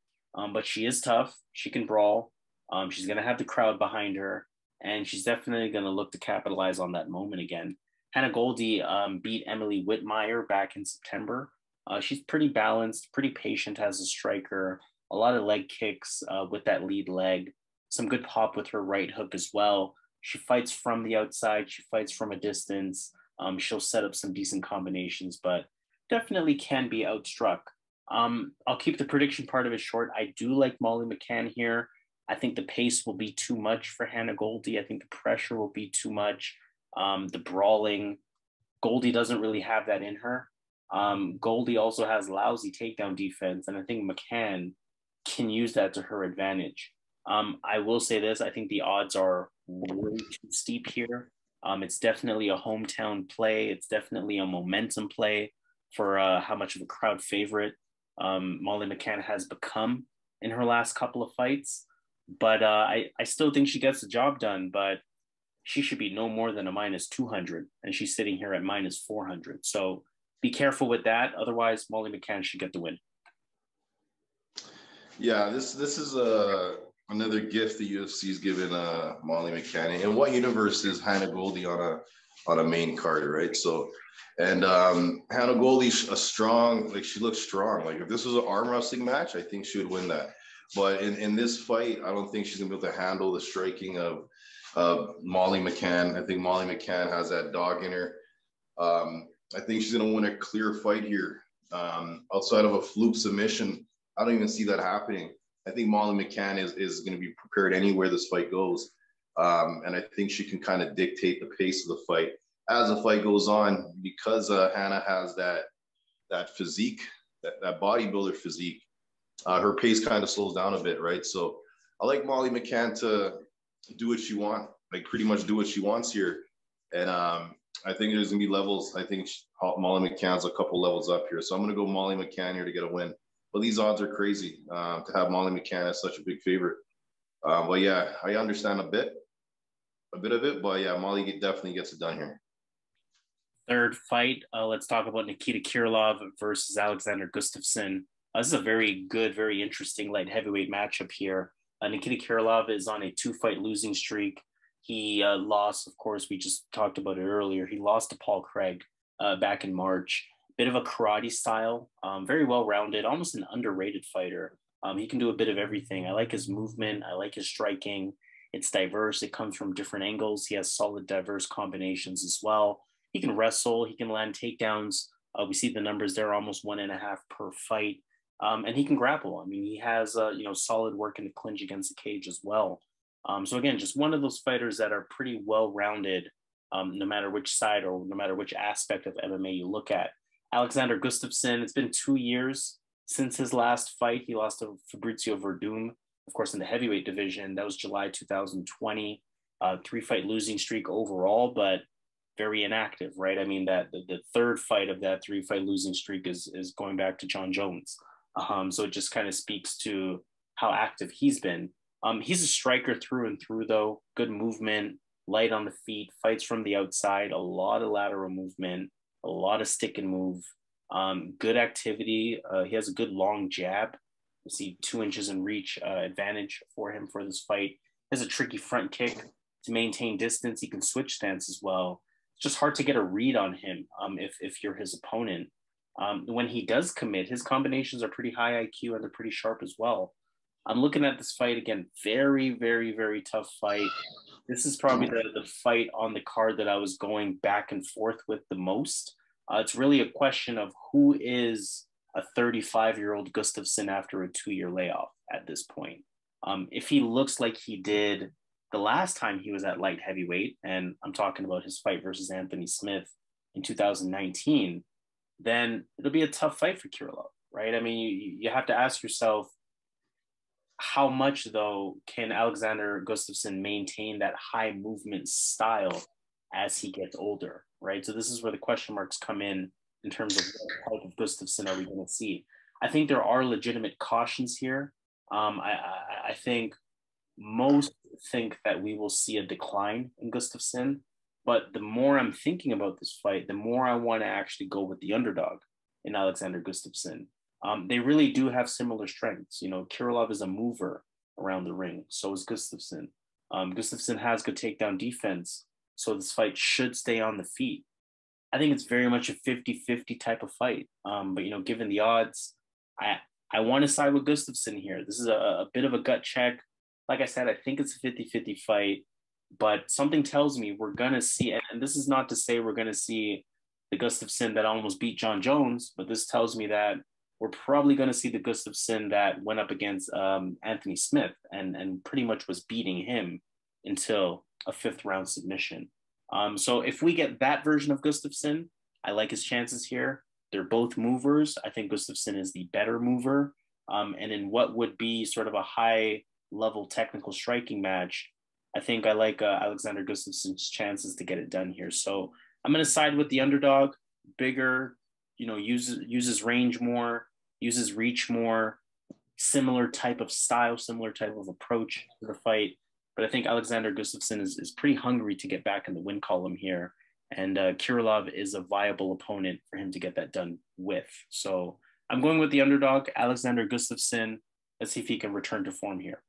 But she is tough. She can brawl. She's going to have the crowd behind her, and she's definitely going to look to capitalize on that moment again. Hannah Goldy beat Emily Whitmire back in September. She's pretty balanced, pretty patient as a striker, a lot of leg kicks with that lead leg, some good pop with her right hook as well. She fights from the outside. She fights from a distance. She'll set up some decent combinations, but definitely can be outstruck. I'll keep the prediction part of it short. I do like Molly McCann here. I think the pace will be too much for Hannah Goldy. I think the pressure will be too much. The brawling, Goldy doesn't really have that in her. Goldy also has lousy takedown defense, and I think McCann can use that to her advantage. I will say this, I think the odds are way too steep here. It's definitely a hometown play. It's definitely a momentum play for how much of a crowd favorite Molly McCann has become in her last couple of fights. But I still think she gets the job done, but she should be no more than a -200, and she's sitting here at -400. So be careful with that. Otherwise, Molly McCann should get the win. Yeah, this is another gift the UFC's given Molly McCann. In what universe is Hannah Goldy on a main card, right? So, and Hannah Goldy's a strong, like she looks strong. Like if this was an arm wrestling match, I think she would win that. But in this fight, I don't think she's gonna be able to handle the striking of Molly McCann. I think Molly McCann has that dog in her. I think she's gonna win a clear fight here. Outside of a fluke submission, I don't even see that happening. I think Molly McCann is going to be prepared anywhere this fight goes. And I think she can kind of dictate the pace of the fight as the fight goes on, because Hannah has that physique, that bodybuilder physique. Her pace kind of slows down a bit, right? So I like Molly McCann to do what she wants, like pretty much do what she wants here. And I think there's going to be levels. I think Molly McCann's a couple levels up here. So I'm going to go Molly McCann here to get a win. But these odds are crazy to have Molly McCann as such a big favorite. But yeah, I understand a bit of it. But yeah, Molly definitely gets it done here. Third fight, let's talk about Nikita Krylov versus Alexander Gustafsson. This is a very good, very interesting light heavyweight matchup here. Nikita Krylov is on a 2-fight losing streak. He lost, of course, we just talked about it earlier. He lost to Paul Craig back in March. Bit of a karate style, very well-rounded, almost an underrated fighter. He can do a bit of everything. I like his movement. I like his striking. It's diverse. It comes from different angles. He has solid, diverse combinations as well. He can wrestle. He can land takedowns. We see the numbers there, almost 1.5 per fight. And he can grapple. I mean, he has, solid work in the clinch against the cage as well. So again, just one of those fighters that are pretty well-rounded, no matter which side or no matter which aspect of MMA you look at. Alexander Gustafsson, it's been 2 years since his last fight. He lost to Fabrizio Verdum, of course, in the heavyweight division. That was July 2020. 3-fight losing streak overall, but very inactive, right? I mean, that the third fight of that 3-fight losing streak is going back to John Jones. So it just kind of speaks to how active he's been. He's a striker through and through, though. Good movement, light on the feet, fights from the outside, a lot of lateral movement, a lot of stick and move, good activity. He has a good long jab. You see 2 inches in reach advantage for him for this fight. He has a tricky front kick to maintain distance. He can switch stance as well. It's just hard to get a read on him if you're his opponent. When he does commit, his combinations are pretty high IQ and they're pretty sharp as well. I'm looking at this fight again, very, very, very tough fight. This is probably the fight on the card that I was going back and forth with the most. It's really a question of who is a 35-year-old Gustafsson after a 2-year layoff at this point. If he looks like he did the last time he was at light heavyweight, and I'm talking about his fight versus Anthony Smith in 2019, then it'll be a tough fight for Krylov, right? I mean, you have to ask yourself, how much, though, can Alexander Gustafsson maintain that high movement style as he gets older, right? So this is where the question marks come in terms of what type of Gustafsson are we going to see. I think there are legitimate cautions here. I think most think that we will see a decline in Gustafsson. But the more I'm thinking about this fight, the more I want to actually go with the underdog in Alexander Gustafsson. They really do have similar strengths. You know, Krylov is a mover around the ring. So is Gustafsson. Gustafsson has good takedown defense. So this fight should stay on the feet. I think it's very much a 50-50 type of fight. But, you know, given the odds, I want to side with Gustafsson here. This is a bit of a gut check. Like I said, I think it's a 50-50 fight. But something tells me we're going to see, and this is not to say we're going to see the Gustafsson that almost beat John Jones, but this tells me that we're probably going to see the Gustafsson that went up against Anthony Smith and pretty much was beating him until a 5th round submission. So if we get that version of Gustafsson, I like his chances here. They're both movers. I think Gustafsson is the better mover. And in what would be sort of a high level technical striking match, I think I like Alexander Gustafsson's chances to get it done here. So I'm going to side with the underdog, bigger, you know, uses range more, uses reach more, similar type of style, similar type of approach to the fight. But I think Alexander Gustafsson is pretty hungry to get back in the win column here. And Krylov is a viable opponent for him to get that done with. So I'm going with the underdog, Alexander Gustafsson. Let's see if he can return to form here.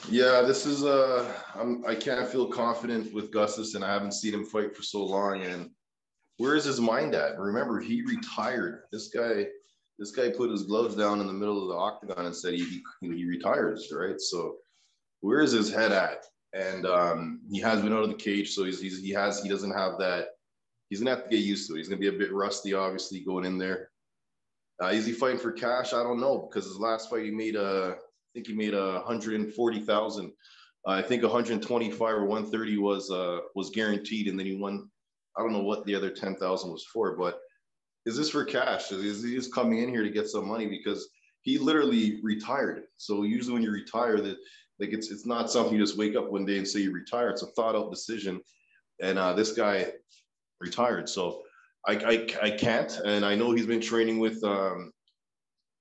Yeah, this is I can't feel confident with Gustafsson. I haven't seen him fight for so long, and where is his mind at? Remember, he retired. This guy put his gloves down in the middle of the octagon and said he retires, right? So where is his head at? And he has been out of the cage, so he doesn't have that. He's gonna have to get used to it. He's gonna be a bit rusty, obviously, going in there. Is he fighting for cash? I don't know, because his last fight he made I think he made 140,000. I think 125 or 130 was guaranteed, and then he won. I don't know what the other 10,000 was for, but is this for cash? Is he just coming in here to get some money? Because he literally retired. So usually when you retire, that like it's not something you just wake up one day and say you retire. It's a thought out decision, and this guy retired. So I can't, and I know he's been training with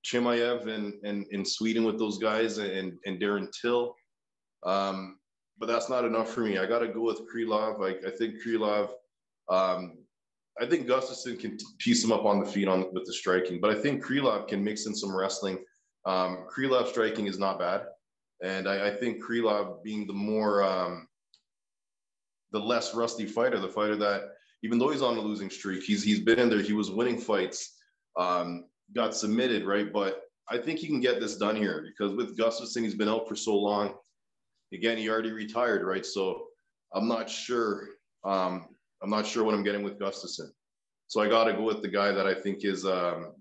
Chimaev and in Sweden with those guys and Darren Till. But that's not enough for me. I got to go with Krylov. I think Krylov, I think Gustafsson can piece him up on the feet with the striking, but I think Krylov can mix in some wrestling. Krylov striking is not bad. And I think Krylov being the less rusty fighter, the fighter that, even though he's on a losing streak, he's been in there, he was winning fights, got submitted, right? But I think he can get this done here, because with Gustafsson, he's been out for so long. Again, he already retired, right? So I'm not sure what I'm getting with Gustafsson. So I got to go with the guy that I think is a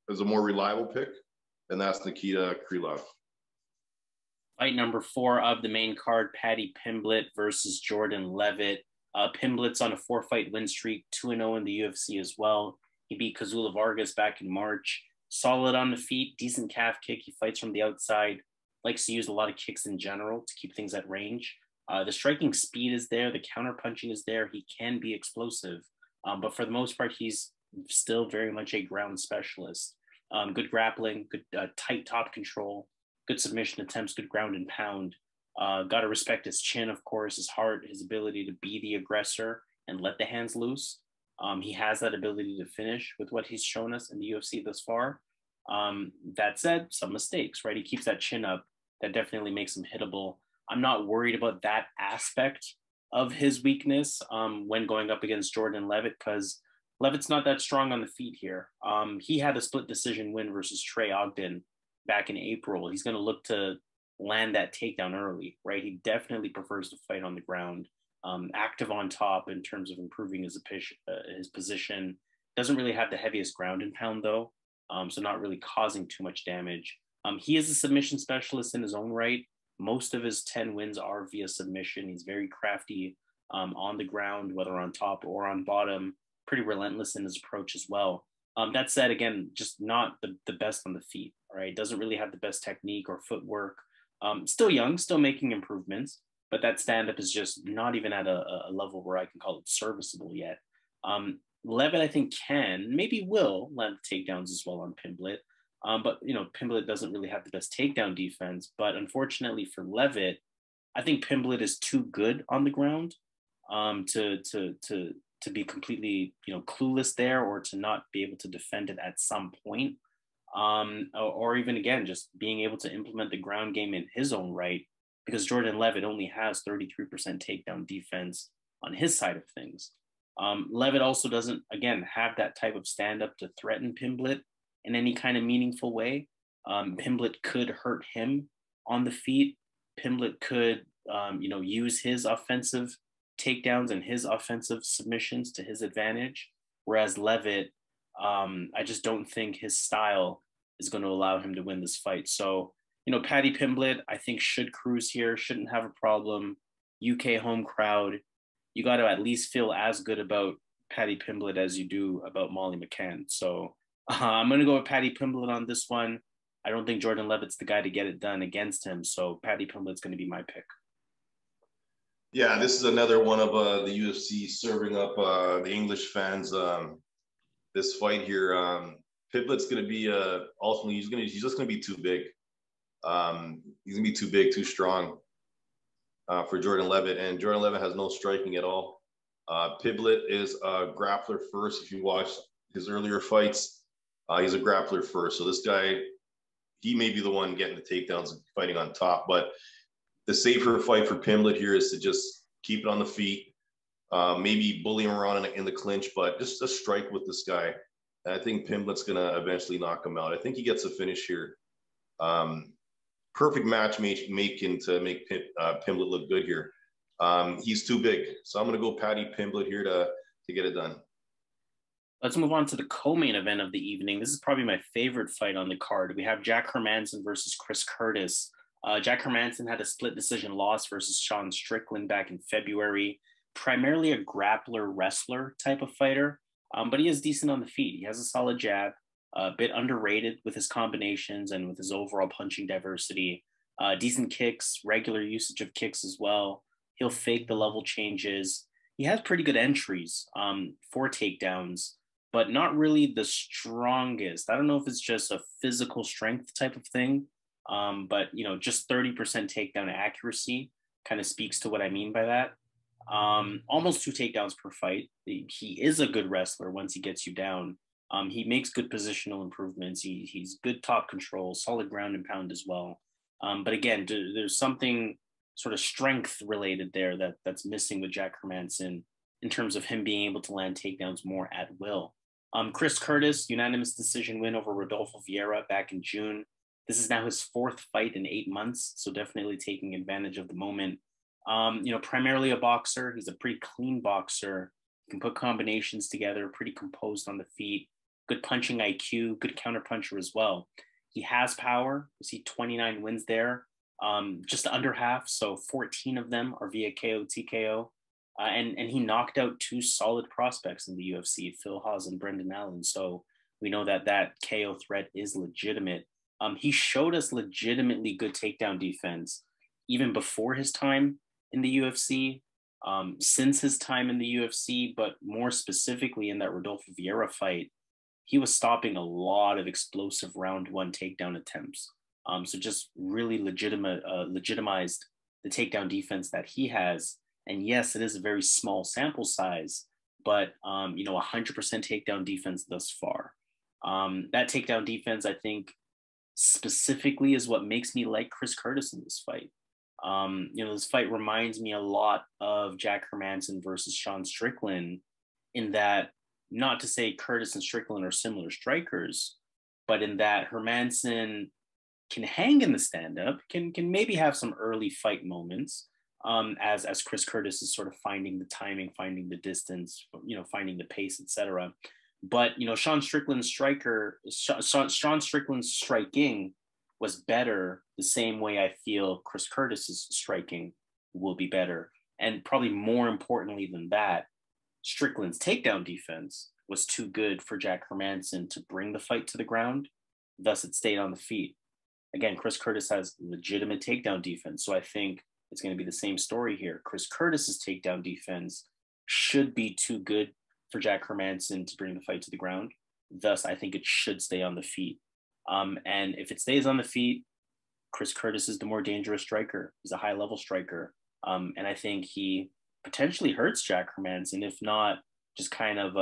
more reliable pick, and that's Nikita Krylov. Fight number 4 of the main card, Paddy Pimblett versus Jordan Levitt. Pimblett's on a 4-fight win streak, 2-0 in the UFC as well. He beat Kazula Vargas back in March. Solid on the feet, decent calf kick. He fights from the outside, likes to use a lot of kicks in general to keep things at range. The striking speed is there. The counter punching is there. He can be explosive. But for the most part, he's still very much a ground specialist. Good grappling, good tight top control, good submission attempts, good ground and pound. Got to respect his chin, of course, his heart, his ability to be the aggressor and let the hands loose. He has that ability to finish with what he's shown us in the UFC thus far. That said, some mistakes, right? He keeps that chin up. That definitely makes him hittable. I'm not worried about that aspect of his weakness when going up against Jordan Levitt, because Levitt's not that strong on the feet here. He had a split decision win versus Trey Ogden back in April. He's going to look to land that takedown early, right? He definitely prefers to fight on the ground, active on top in terms of improving his position. Doesn't really have the heaviest ground and pound though, so not really causing too much damage. He is a submission specialist in his own right. Most of his 10 wins are via submission. He's very crafty on the ground, whether on top or on bottom, pretty relentless in his approach as well. That said, again, just not the best on the feet, right? Doesn't really have the best technique or footwork. Still young, still making improvements, but that stand-up is just not even at a level where I can call it serviceable yet. Levitt, I think, maybe will land takedowns as well on Pimblett. But, Pimblett doesn't really have the best takedown defense. But unfortunately for Levitt, I think Pimblett is too good on the ground to be completely, clueless there, or to not be able to defend it at some point. Or even, again, just being able to implement the ground game in his own right, because Jordan Levitt only has 33% takedown defense on his side of things. Levitt also doesn't, again, have that type of stand-up to threaten Pimblett in any kind of meaningful way. Pimblett could hurt him on the feet. Pimblett could, use his offensive takedowns and his offensive submissions to his advantage. Whereas Levitt, I just don't think his style is going to allow him to win this fight. So, Paddy Pimblett, I think, should cruise here, shouldn't have a problem. UK home crowd. You got to at least feel as good about Paddy Pimblett as you do about Molly McCann. So I'm going to go with Paddy Pimblett on this one. I don't think Jordan Levitt's the guy to get it done against him. So Paddy Pimblett's going to be my pick. Yeah, this is another one of the UFC serving up the English fans this fight here. Pimblett's going to be ultimately he's just going to be too big. He's going to be too big, too strong for Jordan Levitt, and Jordan Levitt has no striking at all. Pimblett is a grappler first. If you watch his earlier fights, he's a grappler first. So this guy, he may be the one getting the takedowns and fighting on top, but the safer fight for Pimblett here is to just keep it on the feet, maybe bully him around in the clinch, but just strike with this guy. And I think Pimblett's going to eventually knock him out. I think he gets a finish here. Perfect match making to make Pimblett look good here. He's too big. So I'm going to go Paddy Pimblett here to get it done. Let's move on to the co-main event of the evening. This is probably my favorite fight on the card. We have Jack Hermansson versus Chris Curtis. Jack Hermansson had a split decision loss versus Sean Strickland back in February. Primarily a grappler wrestler type of fighter, but he is decent on the feet. He has a solid jab, a bit underrated with his combinations and with his overall punching diversity. Decent kicks, regular usage of kicks as well. He'll fake the level changes. He has pretty good entries for takedowns, but not really the strongest. I don't know if it's just a physical strength type of thing, but just 30% takedown accuracy kind of speaks to what I mean by that. Almost 2 takedowns per fight. He is a good wrestler once he gets you down. He makes good positional improvements. He's good top control, solid ground and pound as well. But again, there's something sort of strength related there that's missing with Jack Hermansson in terms of him being able to land takedowns more at will. Chris Curtis, unanimous decision win over Rodolfo Vieira back in June. This is now his 4th fight in 8 months, so definitely taking advantage of the moment. Primarily a boxer. He's a pretty clean boxer. He can put combinations together, pretty composed on the feet, good punching IQ, good counterpuncher as well. He has power. You see 29 wins there, just under half. So 14 of them are via KO, TKO. And he knocked out 2 solid prospects in the UFC, Phil Haas and Brendan Allen. So we know that KO threat is legitimate. He showed us legitimately good takedown defense even before his time in the UFC, since his time in the UFC, but more specifically in that Rodolfo Vieira fight, he was stopping a lot of explosive round 1 takedown attempts. So just really legitimized the takedown defense that he has. And yes, it is a very small sample size, but 100% takedown defense thus far. That takedown defense, I think, specifically is what makes me like Chris Curtis in this fight. This fight reminds me a lot of Jack Hermansson versus Sean Strickland, in that, not to say Curtis and Strickland are similar strikers, but in that Hermansson can hang in the stand-up, can maybe have some early fight moments, as Chris Curtis is sort of finding the timing, finding the distance, finding the pace, etc. But Sean Strickland's striking was better the same way I feel Chris Curtis's striking will be better. And probably more importantly than that, Strickland's takedown defense was too good for Jack Hermansson to bring the fight to the ground. Thus, it stayed on the feet. Again, Chris Curtis has legitimate takedown defense. So I think it's going to be the same story here. Chris Curtis's takedown defense should be too good for Jack Hermansson to bring the fight to the ground. Thus, I think it should stay on the feet. And if it stays on the feet, Chris Curtis is the more dangerous striker. He's a high-level striker. And I think he potentially hurts Jack Hermansson, if not just kind of,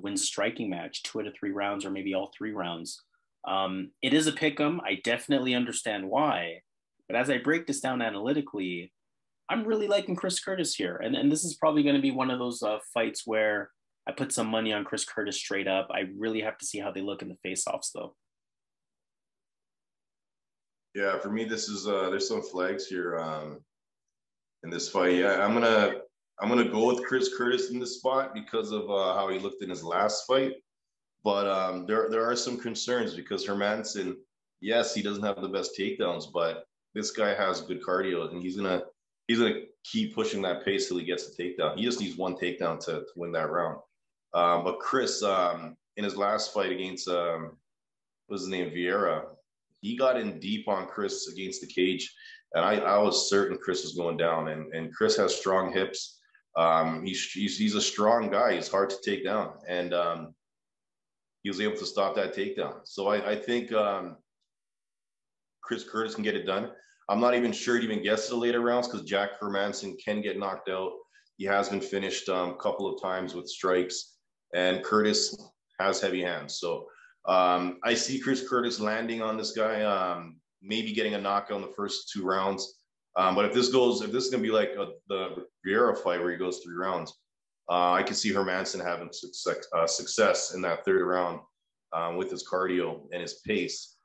wins a striking match, 2 out of 3 rounds, or maybe all 3 rounds. It is a pick'em. I definitely understand why. But as I break this down analytically, I'm really liking Chris Curtis here. And this is probably going to be one of those fights where I put some money on Chris Curtis straight up. I really have to see how they look in the face-offs, though. Yeah, for me, this is there's some flags here in this fight. Yeah, I'm gonna go with Chris Curtis in this spot because of how he looked in his last fight. But there are some concerns because Hermansson, yes, he doesn't have the best takedowns, but this guy has good cardio, and he's gonna keep pushing that pace till he gets the takedown. He just needs one takedown to win that round. But Chris, in his last fight against what was his name, Vieira, he got in deep on Chris against the cage, and I was certain Chris was going down. And Chris has strong hips. He's a strong guy. He's hard to take down, and he was able to stop that takedown. So I think Chris Curtis can get it done. I'm not even sure it even gets to the later rounds because Jack Hermansson can get knocked out. He has been finished a couple of times with strikes, and Curtis has heavy hands. So I see Chris Curtis landing on this guy, maybe getting a knockout in the first 2 rounds. But if this is going to be like the Vieira fight where he goes 3 rounds, I can see Hermansson having success in that 3rd round with his cardio and his pace.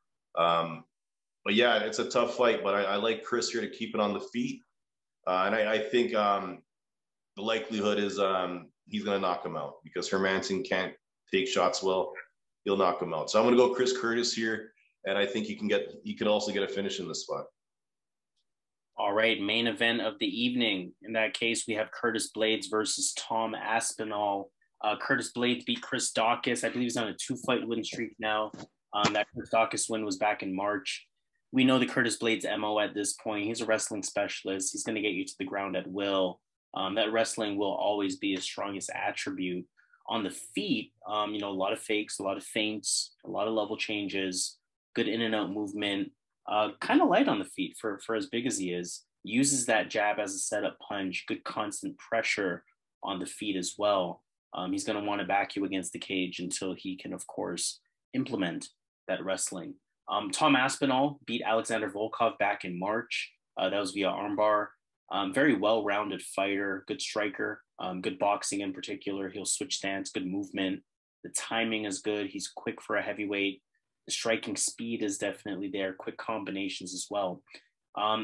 But yeah, it's a tough fight, but I like Chris here to keep it on the feet. And I think the likelihood is he's going to knock him out because Hermansson can't take shots well. He'll knock him out. So I'm going to go Chris Curtis here, and I think he could also get a finish in this spot. All right, main event of the evening. In that case, we have Curtis Blaydes versus Tom Aspinall. Curtis Blaydes beat Chris Daukaus. I believe he's on a 2-fight win streak now. That Chris Daukaus win was back in March. We know the Curtis Blaydes MO at this point. He's a wrestling specialist. He's going to get you to the ground at will. That wrestling will always be his strongest attribute. On the feet, a lot of fakes, a lot of feints, a lot of level changes, good in and out movement, kind of light on the feet for as big as he is. Uses that jab as a setup punch, good constant pressure on the feet as well. He's going to want to back you against the cage until he can, of course, implement that wrestling. Tom Aspinall beat Alexander Volkov back in March. That was via armbar. Very well-rounded fighter, good striker, good boxing in particular. He'll switch stance, good movement. The timing is good. He's quick for a heavyweight. The striking speed is definitely there. Quick combinations as well.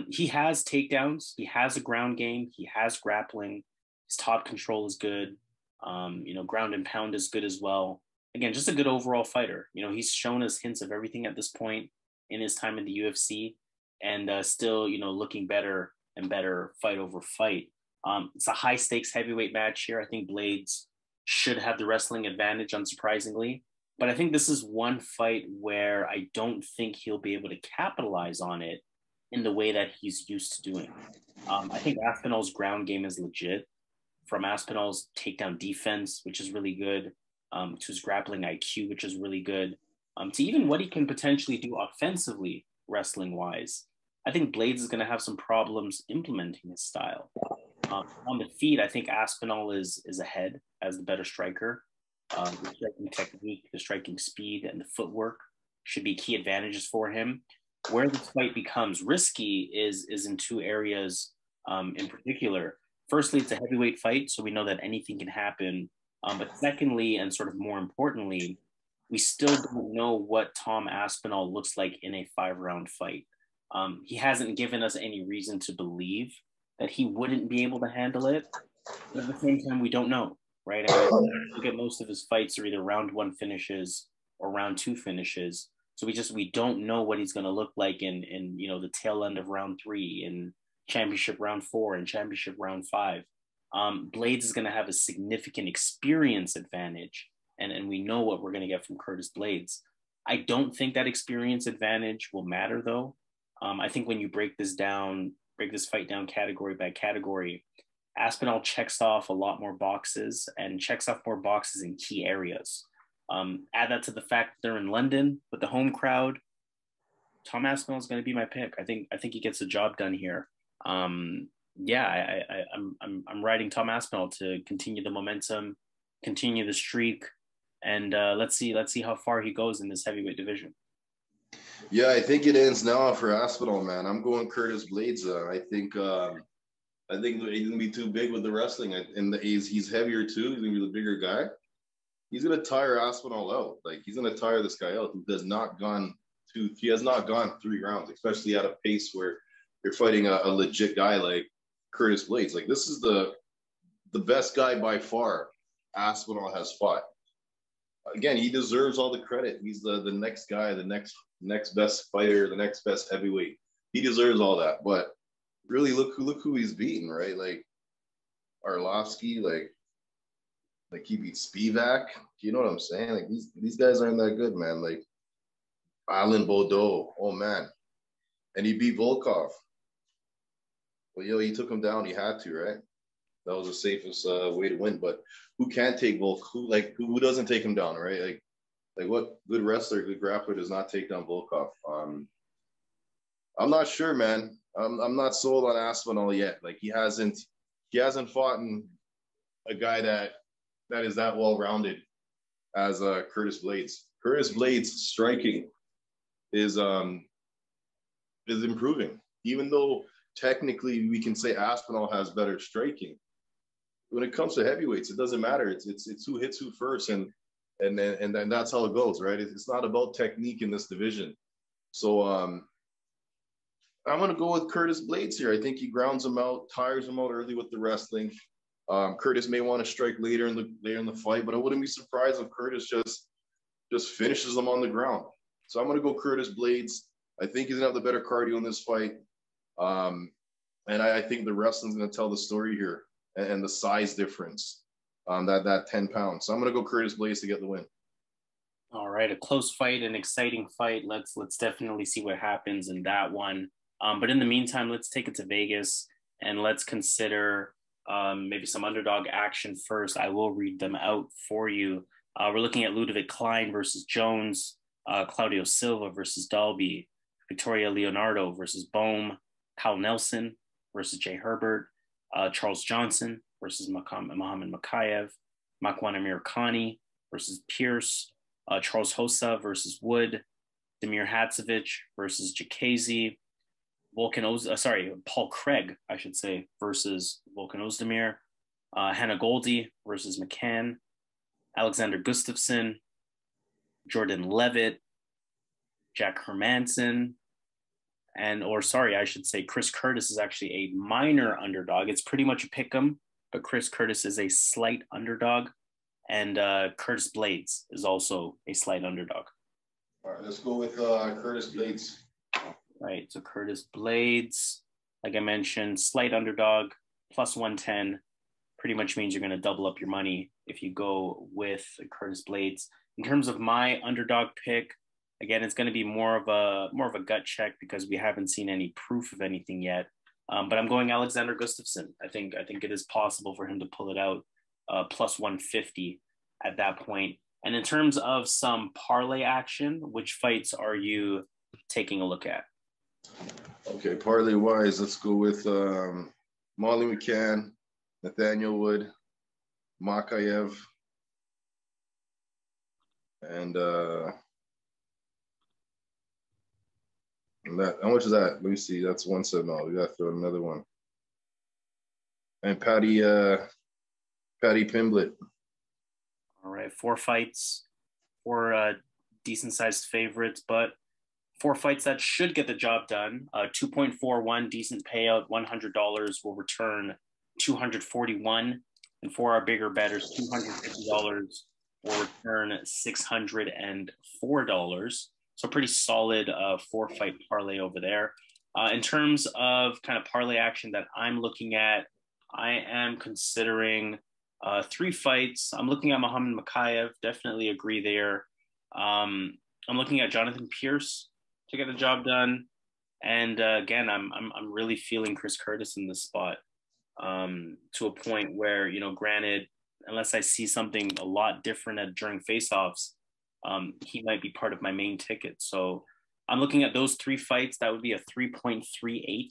He has takedowns. He has a ground game. He has grappling. His top control is good. Ground and pound is good as well. Again, just a good overall fighter. He's shown us hints of everything at this point in his time in the UFC, and still, looking better and better fight over fight. It's a high stakes heavyweight match here. I think Blaydes should have the wrestling advantage, unsurprisingly. But I think this is one fight where I don't think he'll be able to capitalize on it in the way that he's used to doing. I think Aspinall's ground game is legit. From Aspinall's takedown defense, which is really good, to his grappling IQ, which is really good, to even what he can potentially do offensively, wrestling-wise. I think Blaydes is going to have some problems implementing his style. On the feet, I think Aspinall is ahead as the better striker. The striking technique, the striking speed, and the footwork should be key advantages for him. Where this fight becomes risky is in 2 areas in particular. Firstly, it's a heavyweight fight, so we know that anything can happen. But secondly, and sort of more importantly, we still don't know what Tom Aspinall looks like in a 5-round fight. He hasn't given us any reason to believe that he wouldn't be able to handle it. But at the same time, we don't know, right? Look at most of his fights are either round 1 finishes or round 2 finishes. So we don't know what he's going to look like in the tail end of round 3, in championship round 4, and championship round 5. Blaydes is going to have a significant experience advantage, and we know what we're going to get from Curtis Blaydes. I don't think that experience advantage will matter, though. I think when you break this fight down category by category, Aspinall checks off a lot more boxes and checks off more boxes in key areas. Add that to the fact that they're in London with the home crowd. Tom Aspinall is going to be my pick. I think he gets the job done here. Yeah, I'm riding Tom Aspinall to continue the momentum, continue the streak, and let's see how far he goes in this heavyweight division. Yeah, I think it ends now for Aspinall, man. I'm going Curtis Blaydes. I think he's gonna be too big with the wrestling, and he's heavier too. He's gonna be the bigger guy. He's gonna tire Aspinall out. Like, he's gonna tire this guy out. He has not gone 3 rounds, especially at a pace where you're fighting a legit guy like Curtis Blaydes. Like, this is the best guy by far Aspinall has fought. Again, he deserves all the credit. He's the next guy, the next best fighter, the next best heavyweight. He deserves all that. But really, look who he's beaten, right? Like Arlovsky, like he beat Spivak. You know what I'm saying? Like, these guys aren't that good, man. Like Alan Bordeaux, oh man, and he beat Volkov. Well, he took him down. He had to, right? That was the safest way to win. But who can't take Volk? Who doesn't take him down, right? Like what good wrestler, good grappler does not take down Volkov? I'm not sure, man. I'm not sold on Aspinall yet. Like, he hasn't fought in a guy that is that well rounded as Curtis Blaydes. Curtis Blaydes' striking is improving, even though technically we can say Aspinall has better striking. When it comes to heavyweights, it doesn't matter. It's who hits who first, and then that's how it goes, right? It's not about technique in this division. So I'm gonna go with Curtis Blaydes here. I think he grounds him out, tires him out early with the wrestling. Curtis may want to strike later in the fight, but I wouldn't be surprised if Curtis just finishes him on the ground. So I'm gonna go Curtis Blaydes. I think he's gonna have the better cardio in this fight, and I think the wrestling's gonna tell the story here, and the size difference, that 10 pounds. So I'm gonna go Curtis Blaydes to get the win. All right, a close fight, an exciting fight. Let's definitely see what happens in that one. But in the meantime, let's take it to Vegas and let's consider maybe some underdog action first. I will read them out for you. We're looking at Ľudovít Klein versus Jones, Claudio Silva versus Dalby, Victoria Leonardo versus Böhm, Kyle Nelson versus Jay Herbert, Charles Johnson versus Mohamed Mokaev, Makwan Amirkhani versus Pearce, Charles Rosa versus Wood, Damir Hadžović versus Diakiese, Paul Craig, I should say, versus Volkan Oezdemir, Hannah Goldy versus McCann, Alexander Gustafsson, Jordan Levitt, Jack Hermanson, Chris Curtis is actually a minor underdog. It's pretty much a pick'em, but Chris Curtis is a slight underdog, and Curtis Blaydes is also a slight underdog. All right, let's go with Curtis Blaydes. Right, so Curtis Blaydes, like I mentioned, slight underdog, plus 110, pretty much means you're going to double up your money if you go with Curtis Blaydes. In terms of my underdog pick, again, it's going to be more of a gut check because we haven't seen any proof of anything yet. But I'm going Alexander Gustafsson. I think it is possible for him to pull it out, plus 150 at that point. And in terms of some parlay action, which fights are you taking a look at? Okay, parlay wise, let's go with Molly McCann, Nathaniel Wood, Mokaev, and that, how much is that? Let me see. That's 170. We got to throw another one. And Paddy Pimblett. All right, 4 fights, 4 decent sized favorites, but 4 fights that should get the job done. 2.41 decent payout, $100 will return $241, and for our bigger bettors, $250 will return $604. So pretty solid 4-fight parlay over there. In terms of kind of parlay action that I'm looking at, I am considering 3 fights. I'm looking at Mohamed Mokaev, definitely agree there. I'm looking at Jonathan Pearce to get the job done. And again, I'm really feeling Chris Curtis in this spot, to a point where, granted, unless I see something a lot different during face-offs, he might be part of my main ticket. So I'm looking at those 3 fights. That would be a 3.38.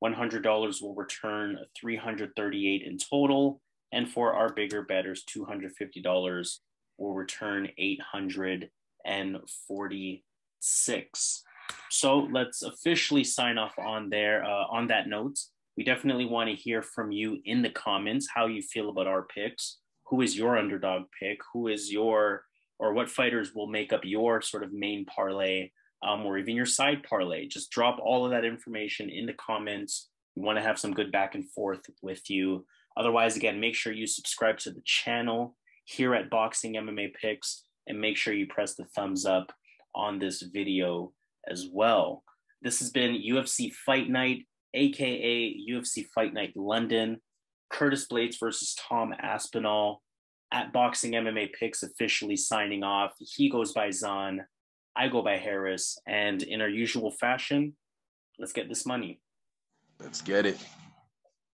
$100 will return $338 in total. And for our bigger bettors, $250 will return $846. So let's officially sign off on there. On that note, we definitely want to hear from you in the comments how you feel about our picks. Who is your underdog pick? Who is your, or what fighters will make up your sort of main parlay, or even your side parlay? Just drop all of that information in the comments. We want to have some good back and forth with you. Otherwise, again, make sure you subscribe to the channel here at Boxing MMA Picks, and make sure you press the thumbs up on this video as well. This has been UFC Fight Night, aka UFC Fight Night London. Curtis Blaydes versus Tom Aspinall at Boxing MMA Picks, officially signing off. He goes by Zahn, I go by Harris, and in our usual fashion, let's get this money. Let's get it.